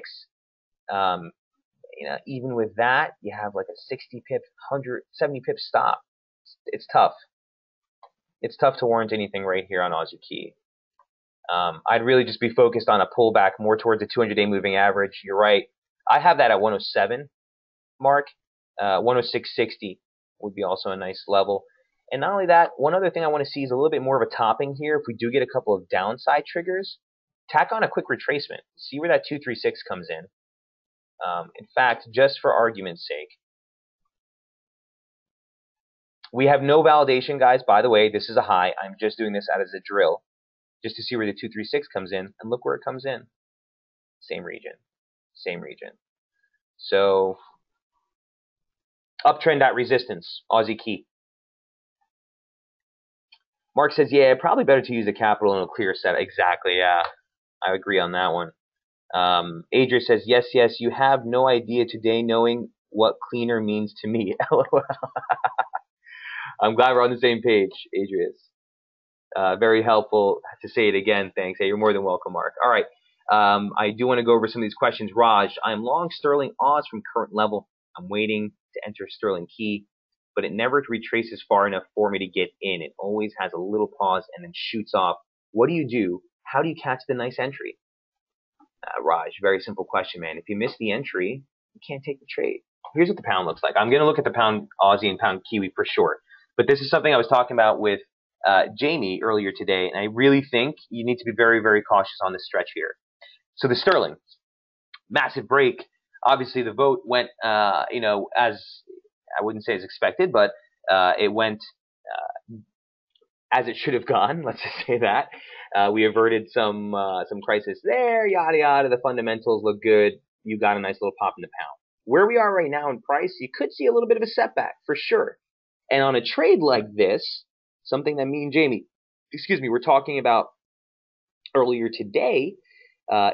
Even with that, you have like a 60 pip, 170 pip stop. It's tough. It's tough to warrant anything right here on Aussie Key. I'd really just be focused on a pullback more towards the 200-day moving average. You're right. I have that at 107, Mark. 106.60 would be also a nice level. And not only that, one other thing I want to see is a little bit more of a topping here. If we do get a couple of downside triggers, tack on a quick retracement. See where that 236 comes in. In fact, just for argument's sake, we have no validation, guys. By the way, this is a high. I'm just doing this as a drill, just to see where the 236 comes in. And look where it comes in. Same region. Same region. So, uptrend at resistance, Aussie Key. Mark says, yeah, probably better to use the capital in a clear set. Exactly, yeah. I agree on that one. Adria says, yes, you have no idea today knowing what cleaner means to me. LOL. I'm glad we're on the same page, Adrius. Very helpful to say it again. Thanks. Hey, you're more than welcome, Mark. All right. I do want to go over some of these questions. Raj, I'm long sterling Oz from current level. I'm waiting to enter sterling key, but it never retraces far enough for me to get in. It always has a little pause and then shoots off. What do you do? How do you catch the nice entry? Raj, very simple question, man. If you miss the entry, you can't take the trade. Here's what the pound looks like. I'm going to look at the pound Aussie and pound Kiwi for sure. But this is something I was talking about with Jamie earlier today, and I really think you need to be very, very cautious on this stretch here. So the sterling, massive break. Obviously, the vote went, as I wouldn't say as expected, but it went as it should have gone. Let's just say that. We averted some crisis there, yada yada. The fundamentals look good. You got a nice little pop in the pound. Where we are right now in price, you could see a little bit of a setback for sure. And on a trade like this, something that me and Jamie, were talking about earlier today,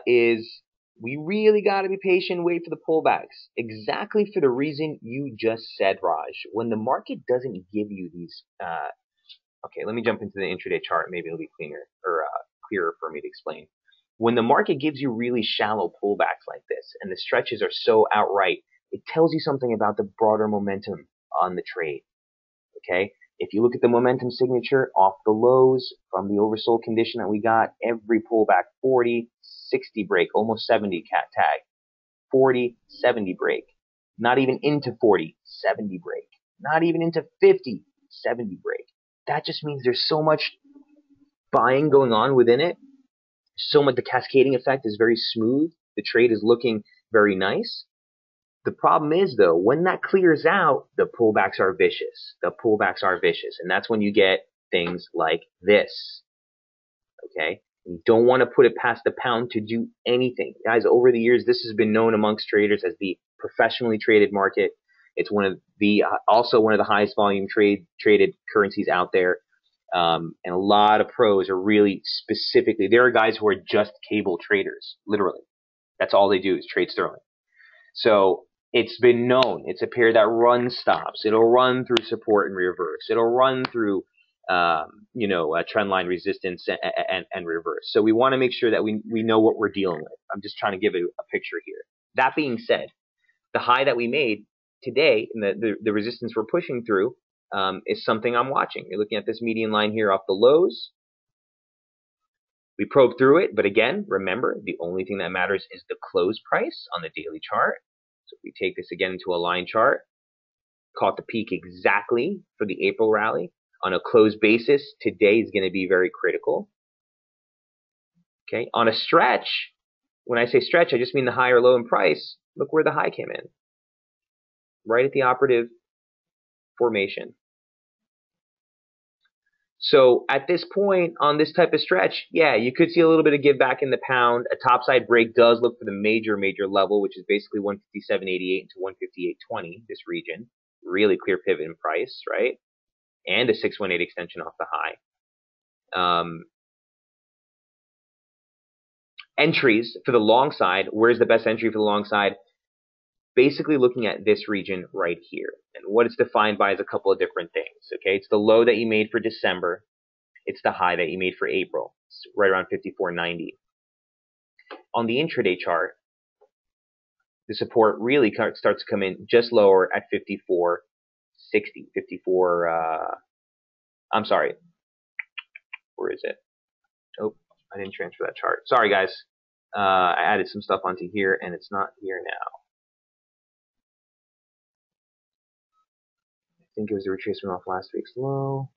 is we really got to be patient and wait for the pullbacks. Exactly for the reason you just said, Raj. When the market doesn't give you these, okay, let me jump into the intraday chart. Maybe it'll be clearer for me to explain. When the market gives you really shallow pullbacks like this, and the stretches are so outright, it tells you something about the broader momentum on the trade. Okay? If you look at the momentum signature off the lows from the oversold condition that we got, every pullback, 40, 60 break, almost 70 cat tag, 40, 70 break, not even into 40, 70 break, not even into 50, 70 break. That just means there's so much buying going on within it. So much, the cascading effect is very smooth. The trade is looking very nice. The problem is, though, when that clears out, the pullbacks are vicious. The pullbacks are vicious. And that's when you get things like this. Okay? You don't want to put it past the pound to do anything. Guys, over the years, this has been known amongst traders as the professionally traded market. It's one of the also one of the highest volume traded currencies out there. And a lot of pros are really specifically, there are guys who are just cable traders, literally. That's all they do is trade sterling. So it's been known. It's a pair that runs stops. It'll run through support and reverse. It'll run through, a trend line resistance and reverse. So we want to make sure that we know what we're dealing with. I'm just trying to give a picture here. That being said, the high that we made today, and the resistance we're pushing through, is something I'm watching. You're looking at this median line here off the lows. We probe through it, but again, remember, the only thing that matters is the close price on the daily chart. So if we take this again into a line chart, caught the peak exactly for the April rally. On a closed basis, today is going to be very critical. Okay, on a stretch, when I say stretch, I just mean the high or low in price. Look where the high came in. Right at the operative formation. So at this point on this type of stretch, yeah, you could see a little bit of give back in the pound. A topside break does look for the major level, which is basically 157.88 to 158.20, this region. Really clear pivot in price, right? And a 618 extension off the high. Entries for the long side. Where's the best entry for the long side? Basically looking at this region right here. And what it's defined by is a couple of different things. Okay, it's the low that you made for December. It's the high that you made for April. It's right around 54.90. On the intraday chart, the support really starts to come in just lower at 54.60. I'm sorry. Where is it? Oh, I didn't transfer that chart. Sorry, guys. I added some stuff onto here, and it's not here now. I think it was a retracement off last week's low.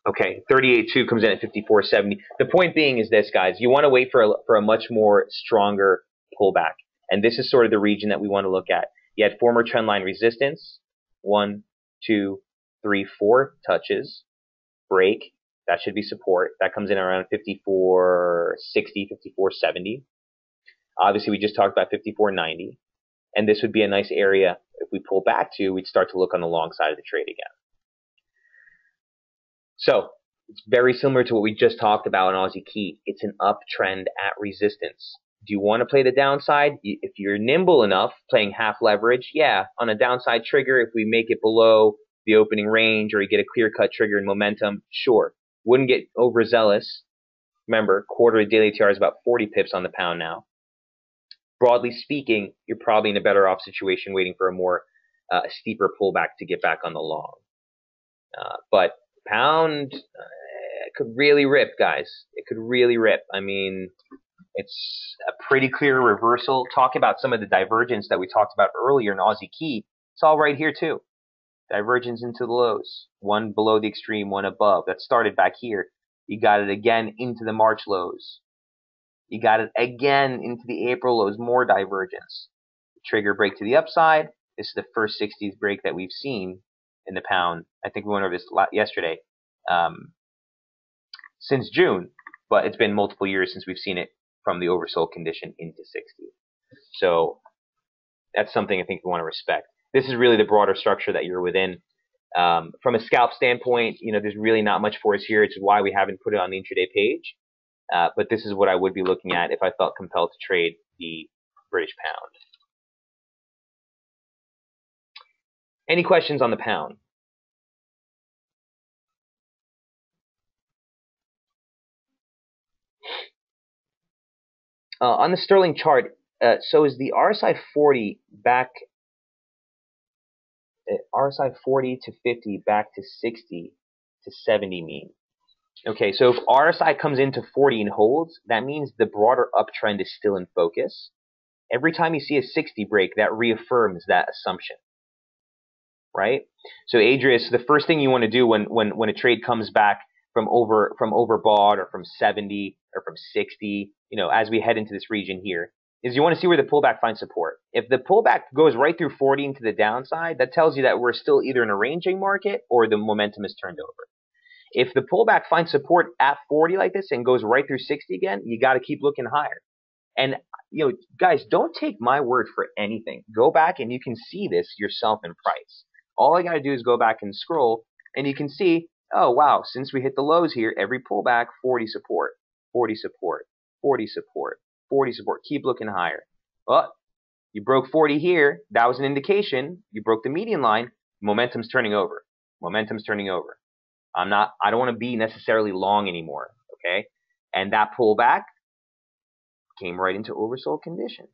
Okay, 38.2 comes in at 54.70. The point being is this, guys. You want to wait for a much more stronger pullback. And this is sort of the region that we want to look at. You had former trendline resistance. 1, 2, 3, 4 touches. Break. That should be support. That comes in around 54.60, 54.70. Obviously, we just talked about 54.90. And this would be a nice area. If we pull back to, we'd start to look on the long side of the trade again. So it's very similar to what we just talked about in Aussie Key. It's an uptrend at resistance. Do you want to play the downside? If you're nimble enough, playing half leverage, yeah, on a downside trigger, if we make it below the opening range or you get a clear-cut trigger in momentum, sure. Wouldn't get overzealous. Remember, quarter of daily TR is about 40 pips on the pound now. Broadly speaking, you're probably in a better off situation waiting for a more steeper pullback to get back on the long. But pound could really rip, guys. It could really rip. I mean, it's a pretty clear reversal. Talk about some of the divergence that we talked about earlier in Aussie Key. It's all right here too. Divergence into the lows. One below the extreme, one above. That started back here. You got it again into the March lows. You got it again into the April lows. More divergence. Trigger break to the upside. This is the first 60s break that we've seen in the pound. I think we went over this yesterday. Since June, but it's been multiple years since we've seen it from the oversold condition into 60. So that's something I think we want to respect. This is really the broader structure that you're within. From a scalp standpoint, there's really not much for us here. It's why we haven't put it on the intraday page. But this is what I would be looking at if I felt compelled to trade the British pound. Any questions on the pound? On the sterling chart, so is the RSI 40 back, RSI 40 to 50 back to 60 to 70 mean? Okay, so if RSI comes into 40 and holds, that means the broader uptrend is still in focus. Every time you see a 60 break, that reaffirms that assumption, right? So Adrius, the first thing you want to do when a trade comes back from overbought or from 70 or from 60, as we head into this region here, is you want to see where the pullback finds support. If the pullback goes right through 40 into the downside, that tells you that we're still either in a ranging market or the momentum is turned over. If the pullback finds support at 40 like this and goes right through 60 again, you got to keep looking higher. And, guys, don't take my word for anything. Go back and you can see this yourself in price. All I got to do is go back and scroll, and you can see, oh, wow, since we hit the lows here, every pullback, 40 support, 40 support, 40 support, 40 support. Keep looking higher. Well, you broke 40 here. That was an indication. You broke the median line. Momentum's turning over. Momentum's turning over. I don't want to be necessarily long anymore, okay? And that pullback came right into oversold condition.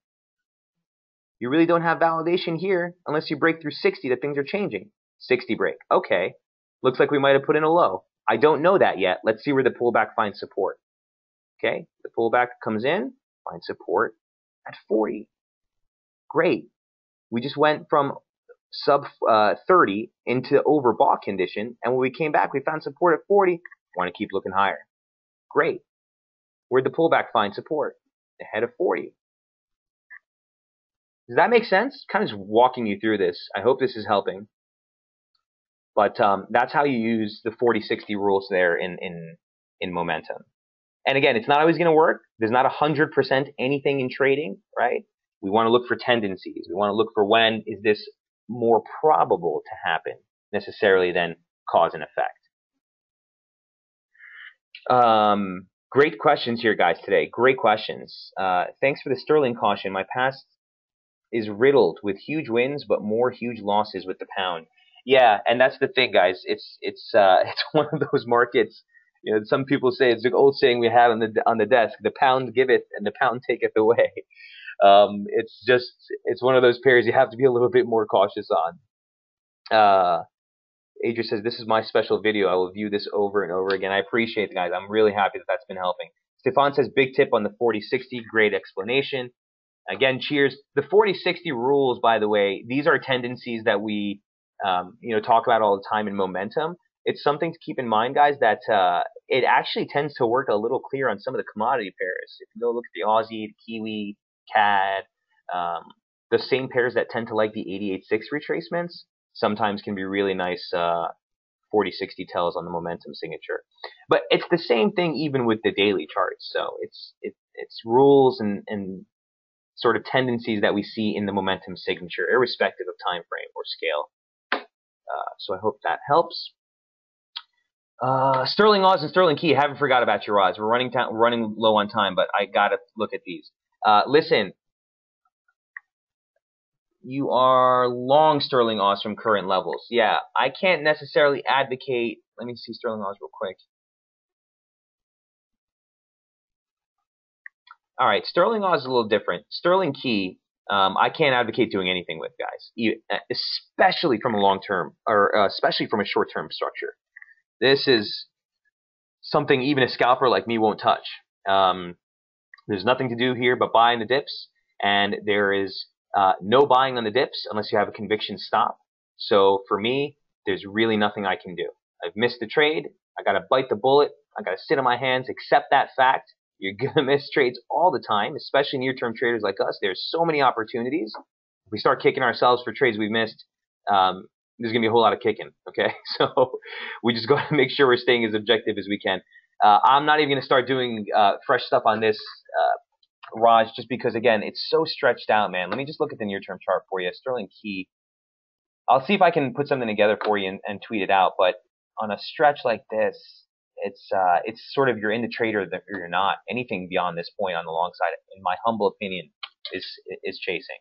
You really don't have validation here unless you break through 60 that things are changing. 60 break. Okay. Looks like we might have put in a low. I don't know that yet. Let's see where the pullback finds support. Okay. The pullback comes in, finds support at 40. Great. We just went from sub 30 into overbought condition, and when we came back, we found support at 40. Want to keep looking higher. Great. Where'd the pullback find support? Ahead of 40. Does that make sense? Kind of just walking you through this. I hope this is helping. But that's how you use the 40-60 rules there in momentum. And again, it's not always going to work. There's not 100% anything in trading, right? We want to look for tendencies. We want to look for when is this more probable to happen necessarily than cause and effect. Great questions here, guys, today. Great questions. Thanks for the sterling caution. My past is riddled with huge wins, but more huge losses with the pound. Yeah, and that's the thing, guys. It's one of those markets. You know, some people say it's the old saying we have on the desk: the pound giveth and the pound taketh away. It's one of those pairs you have to be a little bit more cautious on. Adria says, this is my special video. I will view this over and over again. I appreciate it, guys. I'm really happy that that's been helping. Stefan says, big tip on the 40-60. Great explanation. Again, cheers. The 40-60 rules, by the way, these are tendencies that we talk about all the time in momentum. It's something to keep in mind, guys, that it actually tends to work a little clear on some of the commodity pairs. If you go look at the Aussie, the Kiwi, CAD, the same pairs that tend to like the 88.6 retracements, sometimes can be really nice 40-60 tells on the momentum signature. But it's the same thing even with the daily charts. So it's rules and sort of tendencies that we see in the momentum signature, irrespective of time frame or scale. So I hope that helps. Sterling Oz and Sterling Key, haven't forgot about your odds. We're running low on time, but I gotta look at these. Listen. You are long Sterling Oz from current levels. Yeah, I can't necessarily advocate. Let me see Sterling Oz real quick. All right, Sterling Oz is a little different. Sterling Key, I can't advocate doing anything with, guys, especially from a long-term or especially from a short-term structure. This is something even a scalper like me won't touch. There's nothing to do here but buy in the dips, and there is no buying on the dips unless you have a conviction stop. So for me, there's really nothing I can do. I've missed the trade. I got to bite the bullet. I got to sit on my hands, accept that fact. You're going to miss trades all the time, especially near-term traders like us. There's so many opportunities. If we start kicking ourselves for trades we've missed, there's going to be a whole lot of kicking, okay? So we just got to make sure we're staying as objective as we can. I'm not even going to start doing fresh stuff on this, Raj, just because, again, it's so stretched out, man. Let me just look at the near-term chart for you. Sterling Key. I'll see if I can put something together for you and tweet it out. But on a stretch like this, it's sort of you're in the trade or you're not. Anything beyond this point on the long side, in my humble opinion, is chasing.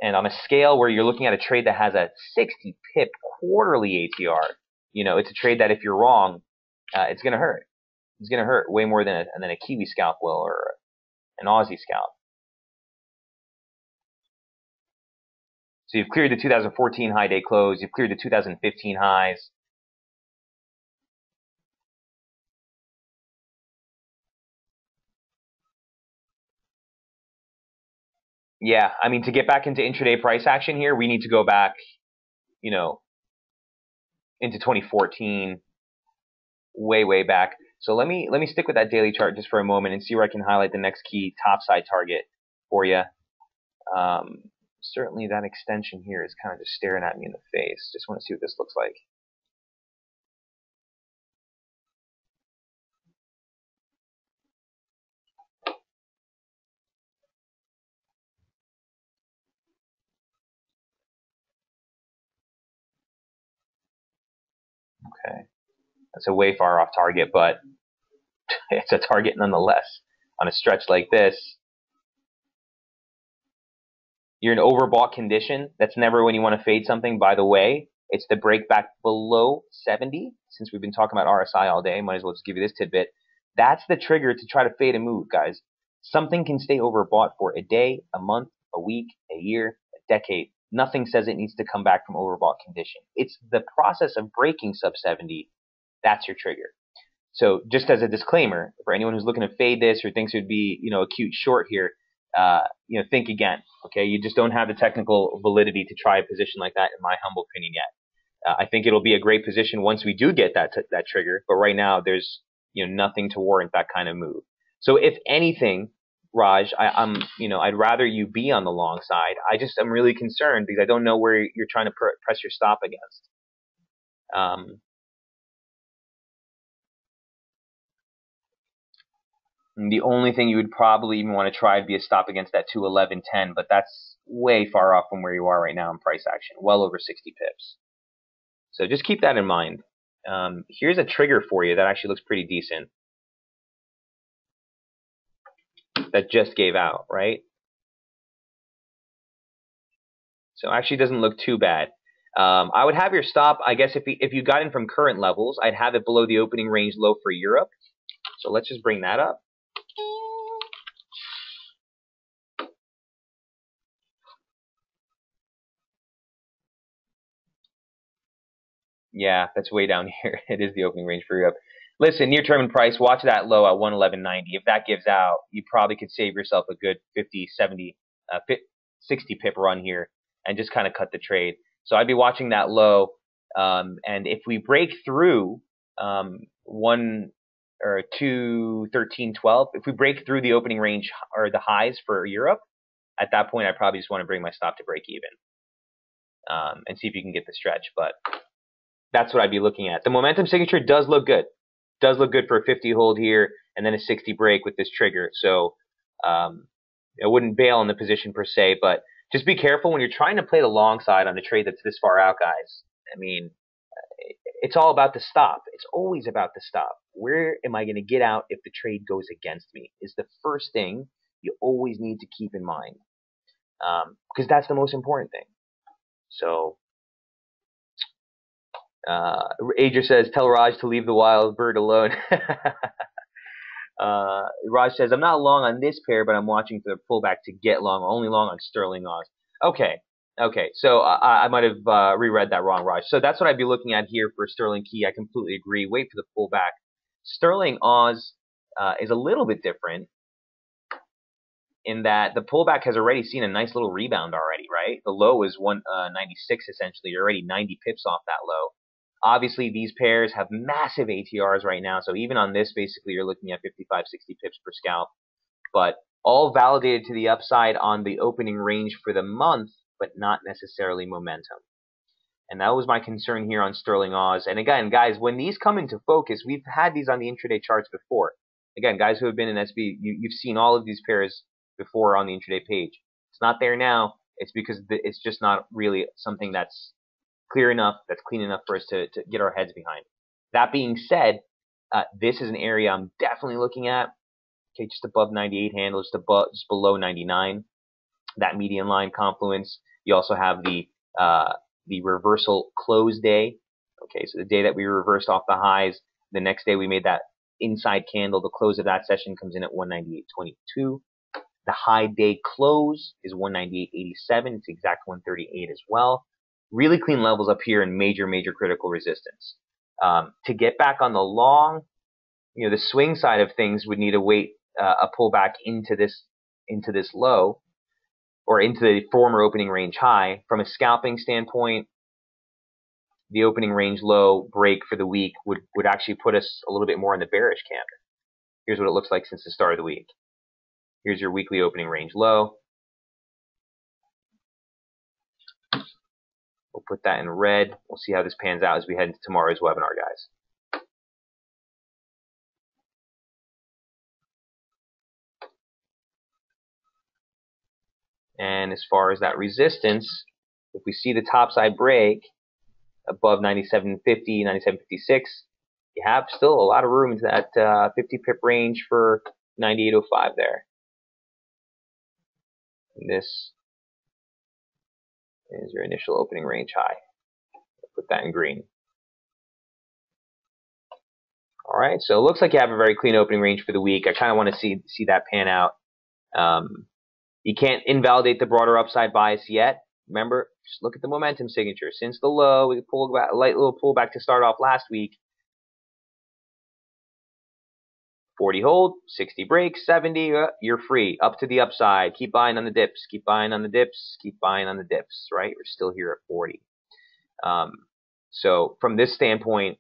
And on a scale where you're looking at a trade that has a 60 pip quarterly ATR, it's a trade that if you're wrong, it's going to hurt. It's going to hurt way more than a Kiwi scalp will or an Aussie scalp. So you've cleared the 2014 high day close. You've cleared the 2015 highs. Yeah, I mean, to get back into intraday price action here, we need to go back, into 2014, way back. So let me stick with that daily chart just for a moment and see where I can highlight the next key topside target for you. Certainly that extension here is kind of just staring at me in the face. Just want to see what this looks like. Okay, that's a way far off target, but it's a target nonetheless. On a stretch like this, you're in overbought condition. That's never when you want to fade something. By the way, it's the break back below 70. Since we've been talking about RSI all day, might as well just give you this tidbit. That's the trigger to try to fade a move, guys. Something can stay overbought for a day, a month, a week, a year, a decade. nothing says it needs to come back from overbought condition. It's the process of breaking sub 70. That's your trigger. So just as a disclaimer, for anyone who's looking to fade this or thinks it would be, a cute short here, think again. Okay, you just don't have the technical validity to try a position like that, in my humble opinion, yet. I think it'll be a great position once we do get that trigger, but right now there's nothing to warrant that kind of move. So if anything, Raj, I'd rather you be on the long side. I'm really concerned because I don't know where you're trying to press your stop against. The only thing you would probably even want to try would be a stop against that 211.10, but that's way far off from where you are right now in price action, well over 60 pips. So just keep that in mind. Here's a trigger for you that actually looks pretty decent. That just gave out, right? So actually doesn't look too bad. I would have your stop, I guess, if you got in from current levels, I'd have it below the opening range low for Europe. So let's just bring that up. Yeah, that's way down here. It is the opening range for Europe. Listen, near term in price, watch that low at 111.90. If that gives out, you probably could save yourself a good 50, 70, 60 pip run here and just kind of cut the trade. So I'd be watching that low. And if we break through 1 or 213.12, if we break through the opening range or the highs for Europe, at that point I probably just want to bring my stop to break even and see if you can get the stretch. But that's what I'd be looking at. The momentum signature does look good. Does look good for a 50 hold here and then a 60 break with this trigger. So I wouldn't bail on the position per se, but just be careful when you're trying to play the long side on a trade that's this far out, guys. I mean, it's all about the stop. It's always about the stop. Where am I going to get out if the trade goes against me is the first thing you always need to keep in mind, because that's the most important thing. So Adria says, tell Raj to leave the wild bird alone. Raj says, I'm not long on this pair, but I'm watching for the pullback to get long. Only long on Sterling Oz. Okay. So I might have reread that wrong, Raj. So that's what I'd be looking at here for Sterling Key. I completely agree. Wait for the pullback. Sterling Oz is a little bit different in that the pullback has already seen a nice little rebound already, right? The low is 196 essentially. You're already 90 pips off that low. Obviously, these pairs have massive ATRs right now, so even on this, basically, you're looking at 55, 60 pips per scalp. But all validated to the upside on the opening range for the month, but not necessarily momentum. And that was my concern here on Sterling Oz. And again, guys, when these come into focus, we've had these on the intraday charts before. Again, guys who have been in SB, you've seen all of these pairs before on the intraday page. It's not there now. It's because it's just not really something that's clear enough, that's clean enough for us to get our heads behind. That being said, this is an area I'm definitely looking at. Okay, just above 98 handle, just below 99. That median line confluence. You also have the reversal close day. Okay, so the day that we reversed off the highs, the next day we made that inside candle. The close of that session comes in at 198.22. The high day close is 198.87. It's exact 138 as well. Really clean levels up here and major critical resistance. To get back on the long, the swing side of things would need to wait a pullback into this low or into the former opening range high. From a scalping standpoint, the opening range low break for the week would actually put us a little bit more in the bearish camp. Here's what it looks like since the start of the week. Here's your weekly opening range low. We'll put that in red. We'll see how this pans out as we head into tomorrow's webinar, guys. And as far as that resistance, if we see the topside break above 97.50, 97.56, you have still a lot of room into that 50 pip range for 98.05 there. And this is your initial opening range high. Put that in green. All right, so it looks like you have a very clean opening range for the week. I kind of want to see that pan out. You can't invalidate the broader upside bias yet, Remember, just look at the momentum signature. Since the low, we pulled back, a light little pullback to start off last week. 40 hold, 60 break, 70, you're free. Up to the upside. Keep buying on the dips. Keep buying on the dips. Keep buying on the dips, right? We're still here at 40. So from this standpoint,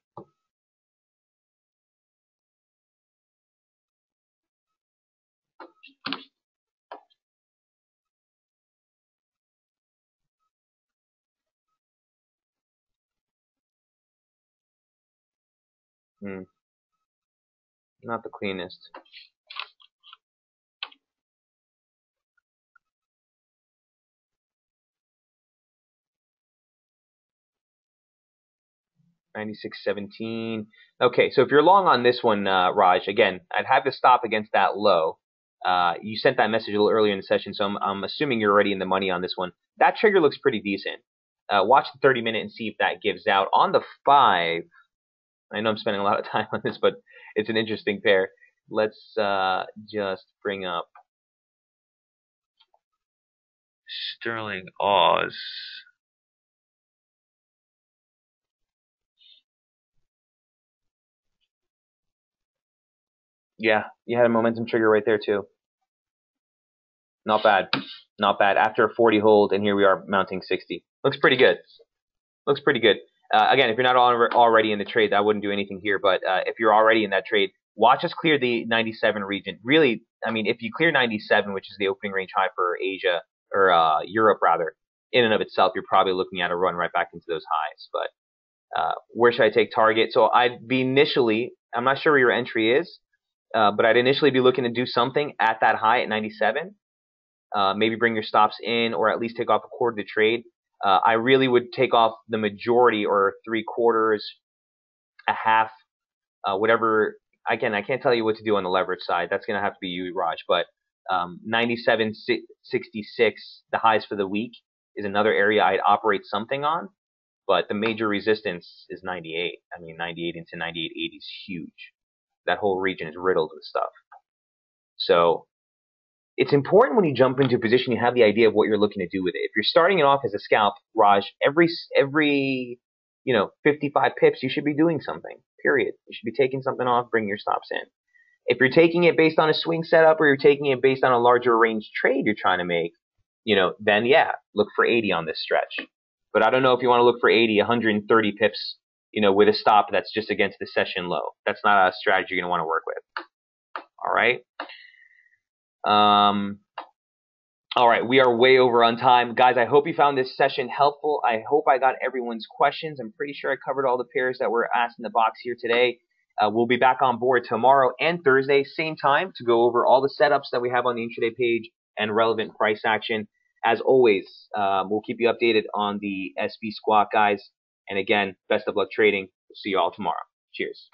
not the cleanest. 96.17. Okay, so if you're long on this one, Raj, again, I'd have to stop against that low. You sent that message a little earlier in the session, so I'm assuming you're already in the money on this one. That trigger looks pretty decent. Watch the 30-minute and see if that gives out. On the 5, I know I'm spending a lot of time on this, but it's an interesting pair. Let's just bring up Sterling Oz. Yeah, you had a momentum trigger right there too. Not bad. Not bad. After a 40 hold, and here we are mounting 60. Looks pretty good. Looks pretty good. Again, if you're not already in the trade, I wouldn't do anything here. But if you're already in that trade, watch us clear the 97 region. Really, I mean, if you clear 97, which is the opening range high for Asia, or Europe rather, in and of itself, you're probably looking at a run right back into those highs. But where should I take target? So I'd be initially, I'm not sure where your entry is, but I'd initially be looking to do something at that high at 97. Maybe bring your stops in, or at least take off a quarter to trade. I really would take off the majority, or 3/4, a half, whatever. Again, I can't tell you what to do on the leverage side. That's going to have to be you, Raj. But 97.66, the highs for the week, is another area I'd operate something on. But the major resistance is 98. I mean, 98 into 98.80 is huge. That whole region is riddled with stuff. So it's important when you jump into a position, you have the idea of what you're looking to do with it. If you're starting it off as a scalp, Raj, every 55 pips, you should be doing something, period. You should be taking something off, bringing your stops in. If you're taking it based on a swing setup, or you're taking it based on a larger range trade you're trying to make, then yeah, look for 80 on this stretch. But I don't know if you want to look for 80, 130 pips, with a stop that's just against the session low. That's not a strategy you're going to want to work with. All right. All right, we are way over on time. Guys, I hope you found this session helpful. I hope I got everyone's questions. I'm pretty sure I covered all the pairs that were asked in the box here today. We'll be back on board tomorrow and Thursday, same time, to go over all the setups that we have on the intraday page and relevant price action. As always, we'll keep you updated on the SB Squawk, guys. And again, best of luck trading. We'll see you all tomorrow. Cheers.